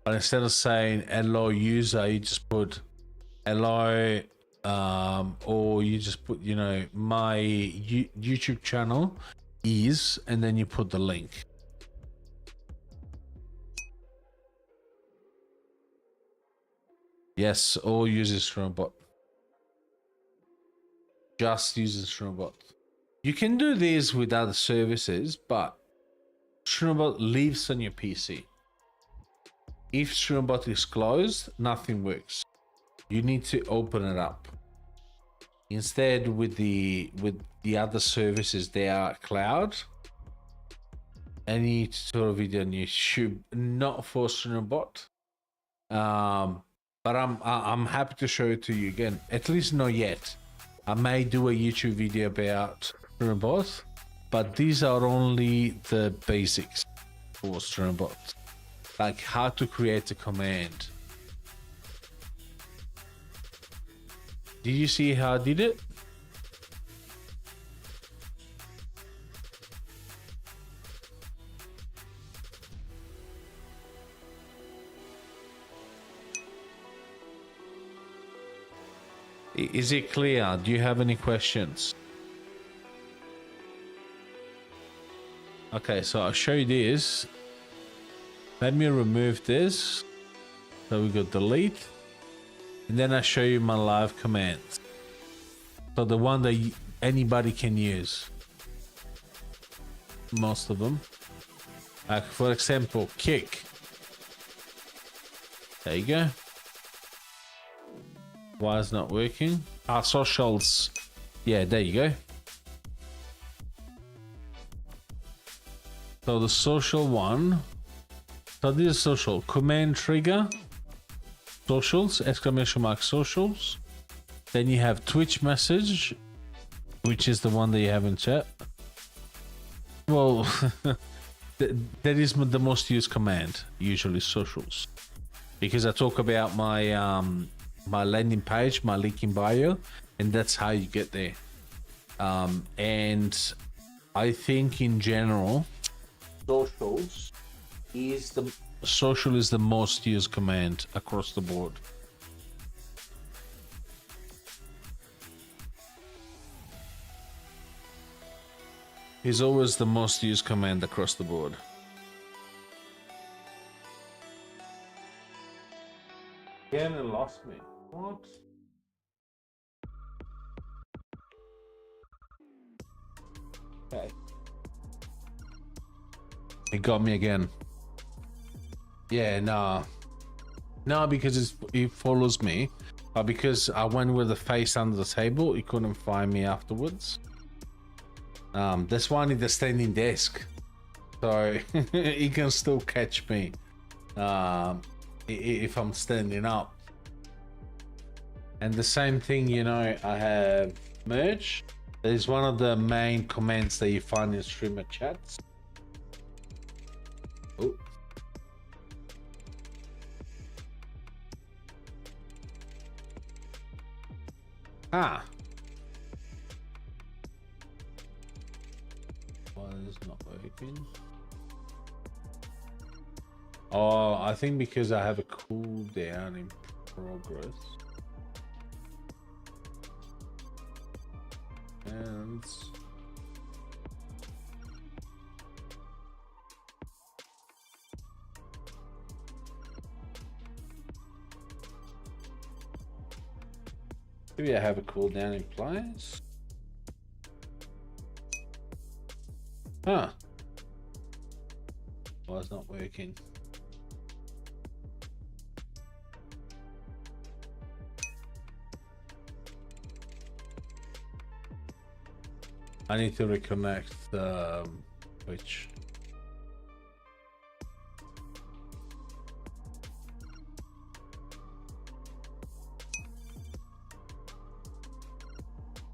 A: But instead of saying hello user, you just put hello, or you just put, you know, my YouTube channel is, and then you put the link. Yes, all uses Streambot. Just uses Streambot. You can do this with other services, but Streambot lives on your PC. If Streambot is closed, nothing works. You need to open it up. Instead, with the other services, they are cloud. Any tutorial video on YouTube, not for Streambot. But I'm happy to show it to you again. At least not yet. I may do a YouTube video about Streambot, but these are only the basics for Streambot. Like how to create a command. Did you see how I did it? Is it clear? Do you have any questions? Okay, so I'll show you this. Let me remove this. So we got delete. And then I show you my live commands. So the one that anybody can use. Most of them. Like for example, kick. There you go. Why is not working? Our socials. Yeah, there you go. So the social one. So this is social. Command trigger. Socials. Exclamation mark socials. Then you have Twitch message, which is the one that you have in chat. Well, that is the most used command, usually socials. Because I talk about my my landing page, my link in bio, and that's how you get there. And I think in general, social is the most used command across the board. Is always the most used command across the board. Again, it lost me. What? Okay. It got me again. Yeah, nah. No, because it follows me. But because I went with the face under the table, it couldn't find me afterwards. This one is the standing desk. So it can still catch me if I'm standing up. And the same thing, you know, I have merge. That is one of the main commands that you find in streamer chats. Oh. Ah. Why is it not working? Oh, I think because I have a cooldown in progress. And maybe I have a cooldown in place. Huh. Why it's not working? I need to reconnect Twitch.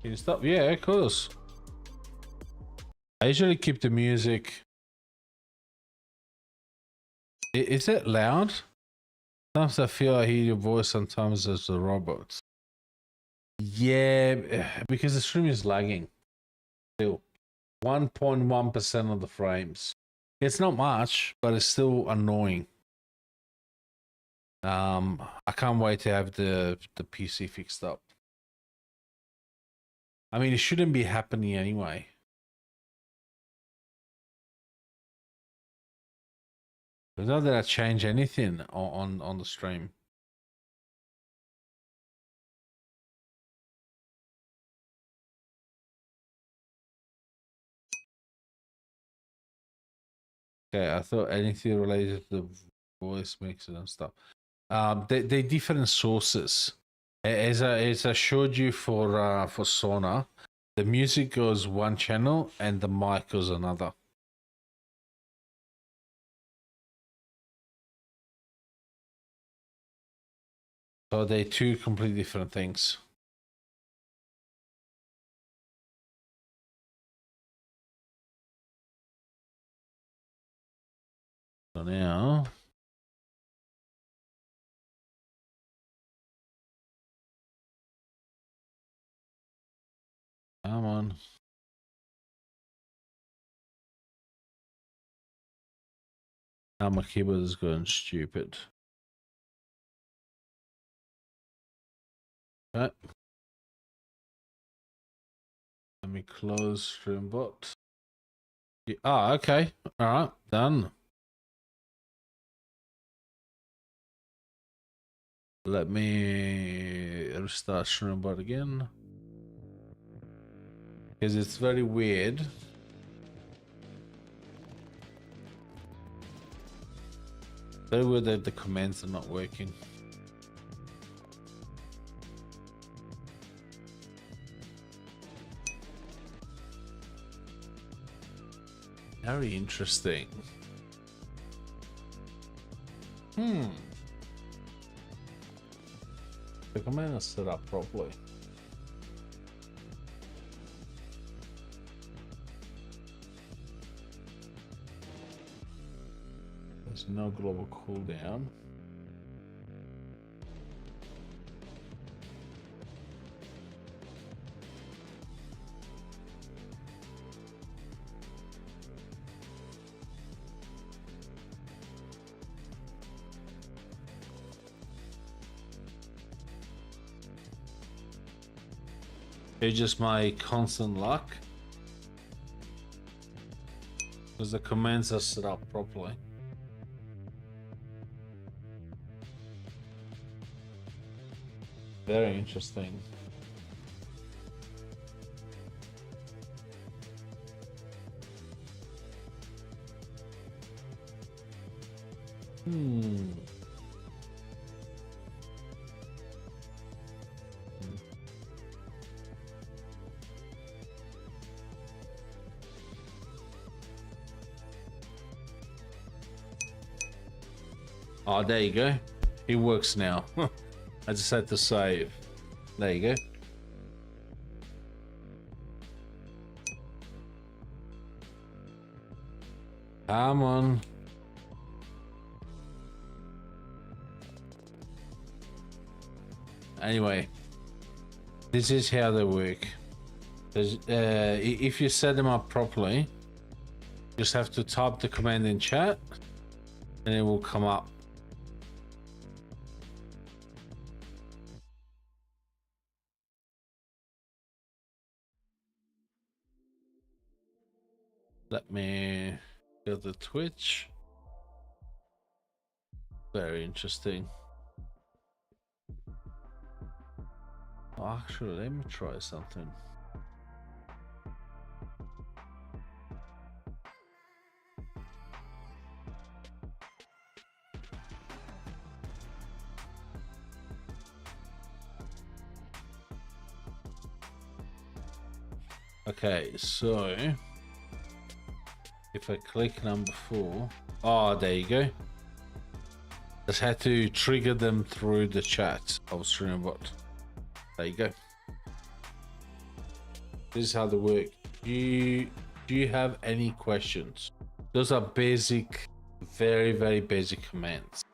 A: Can you stop? Yeah, of course. I usually keep the music. Is it loud? Sometimes I feel I hear your voice, sometimes as a robot. Yeah, because the stream is lagging. Still, 1.1% of the frames. It's not much, but it's still annoying. I can't wait to have the PC fixed up. I mean, it shouldn't be happening anyway. It's not that I change anything on the stream. Okay, I thought anything related to the voice mixer and stuff. They're different sources. As I showed you for Sona, the music goes one channel and the mic goes another. So they're two completely different things. So now, come on. Now my keyboard is going stupid. Okay. Let me close StreamBot. Yeah. Oh, okay. All right, done. Let me restart StreamBot again. Because it's very weird. Very weird that the commands are not working. Very interesting. The command is set up properly. There's no global cooldown. It's just my constant luck. Because the commands are set up properly. Very interesting. Oh, there you go. It works now. I just had to save. There you go. Come on. Anyway, this is how they work. If you set them up properly, you just have to type the command in chat and it will come up. Let me go to Twitch. Very interesting. Oh, actually, let me try something. Okay, so if I click number 4, oh, there you go. Just had to trigger them through the chat of StreamBot. There you go. This is how they work. Do you have any questions? Those are basic, very, very basic commands.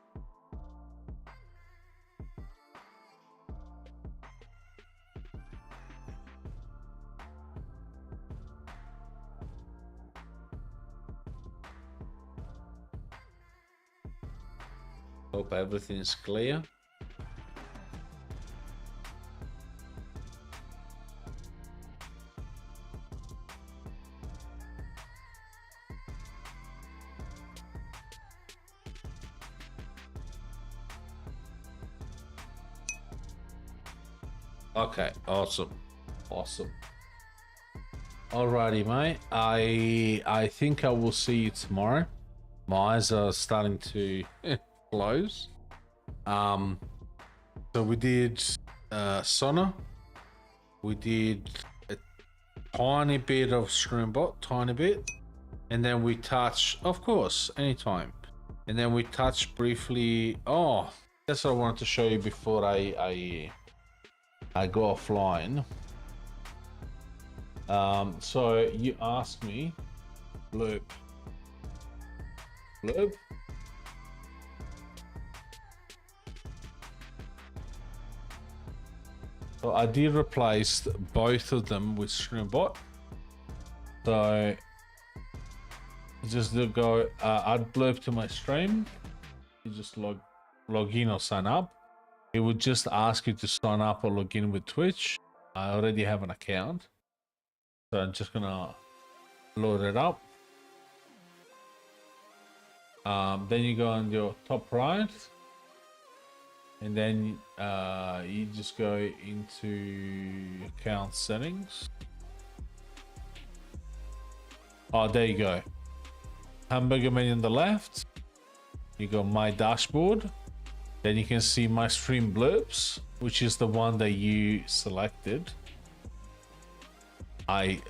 A: Hope everything is clear. Okay, awesome. Alrighty, mate. I think I will see you tomorrow. My eyes are starting to close. So we did Sona. We did a tiny bit of StreamBot, tiny bit, and then we touched, of course, anytime. And then we touched briefly. Oh, that's what I wanted to show you before I go offline. So you asked me, blurb. So I did replace both of them with StreamBot. So just go add blurb to my stream. You just log in or sign up. It would just ask you to sign up or log in with Twitch. I already have an account, so I'm just gonna load it up. Then you go on your top right, and then you just go into account settings. Oh, there you go. Hamburger menu on the left. You go my dashboard. Then you can see my stream blurbs, which is the one that you selected. I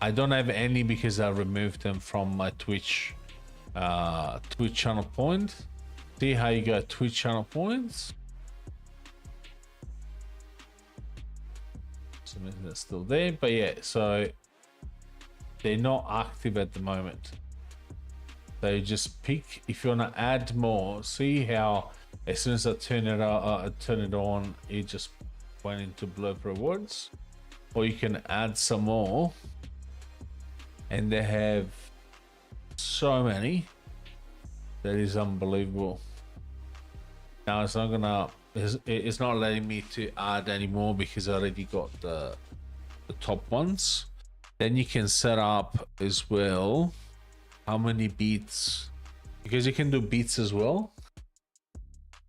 A: don't have any because I removed them from my Twitch channel point. See how you got Twitch channel points? So maybe that's still there, but yeah, so they're not active at the moment. So you just pick if you want to add more. See how as soon as I turn it on, it just went into blurb rewards. Or you can add some more, and they have so many that is unbelievable. Now it's not letting me to add anymore because I already got the top ones. Then you can set up as well how many beats, because you can do beats as well.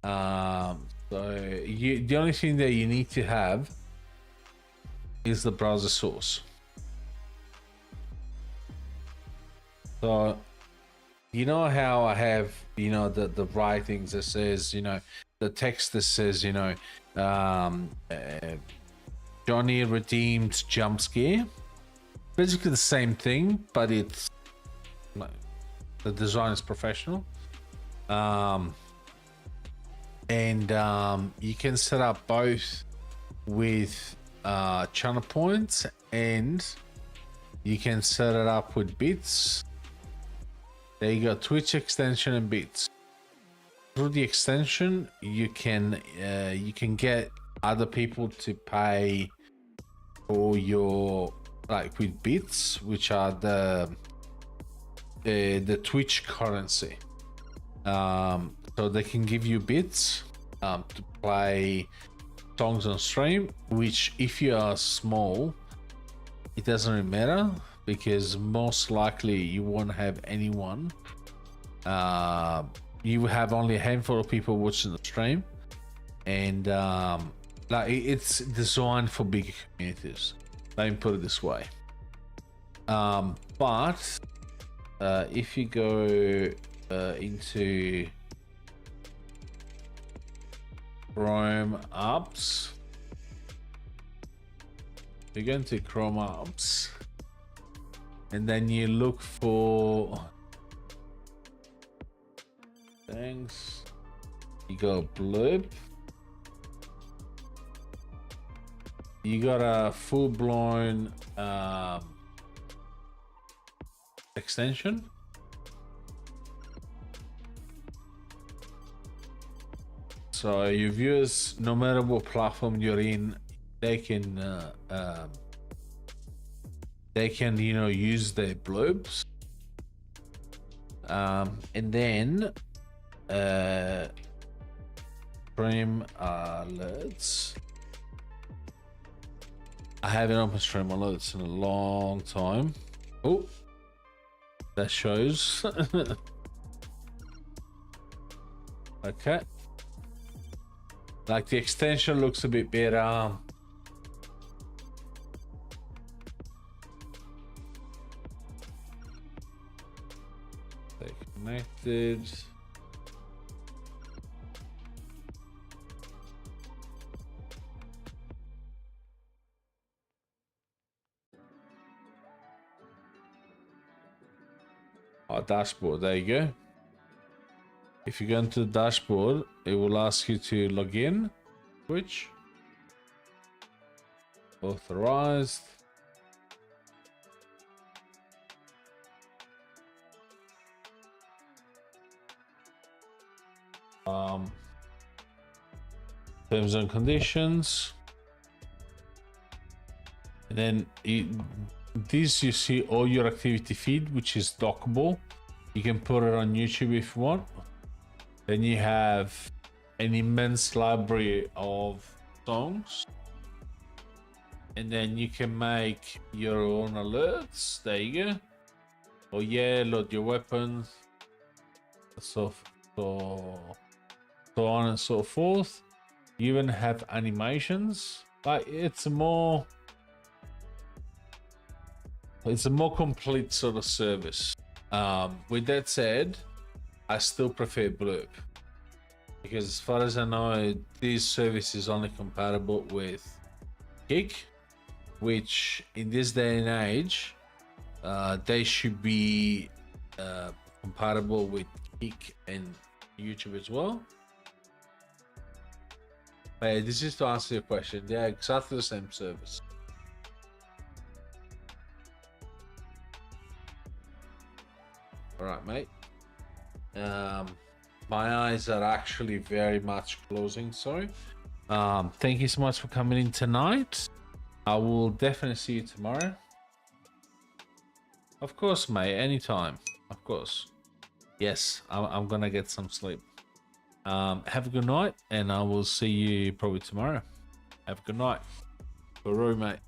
A: So the only thing that you need to have is the browser source. So you know how I have, you know, the writings that says, you know, the text that says, you know, Johnny redeemed jump scare. Basically the same thing, but it's like the design is professional. You can set up both with channel points, and you can set it up with bits. There you go, Twitch extension and bits. Through the extension, you can get other people to pay for your, like with bits, which are the Twitch currency. So they can give you bits to play songs on stream, which if you are small, it doesn't really matter, because most likely you won't have anyone. You have only a handful of people watching the stream, and like it's designed for bigger communities. Let me put it this way. But if you go into Chrome apps, You go into Chrome apps, and then you look for things. You go blurb. You got a full-blown extension. So your viewers, no matter what platform you're in, they can you know, use their blurbs. And then stream alerts. I haven't opened stream alerts in a long time. Oh, that shows. Okay. Like the extension looks a bit better. Stay connected. Oh, dashboard, there you go. If you go into the dashboard, it will ask you to log in. Which? Authorized. Terms and conditions. And then this you see all your activity feed, which is dockable. You can put it on YouTube if you want. Then you have an immense library of songs, and then you can make your own alerts. There you go. Oh yeah, load your weapons, so on and so forth. You even have animations. Like it's a more complete sort of service. With that said, I still prefer Blurb, because as far as I know, this service is only compatible with Kick, which in this day and age, they should be compatible with Kick and YouTube as well. Hey, this is to answer your question. They are exactly the same service. All right, mate. My eyes are actually very much closing, sorry. Thank you so much for coming in tonight. I will definitely see you tomorrow. Of course, mate, anytime. Of course. Yes, I'm gonna get some sleep. Have a good night, and I will see you probably tomorrow. Have a good night. Baru, mate.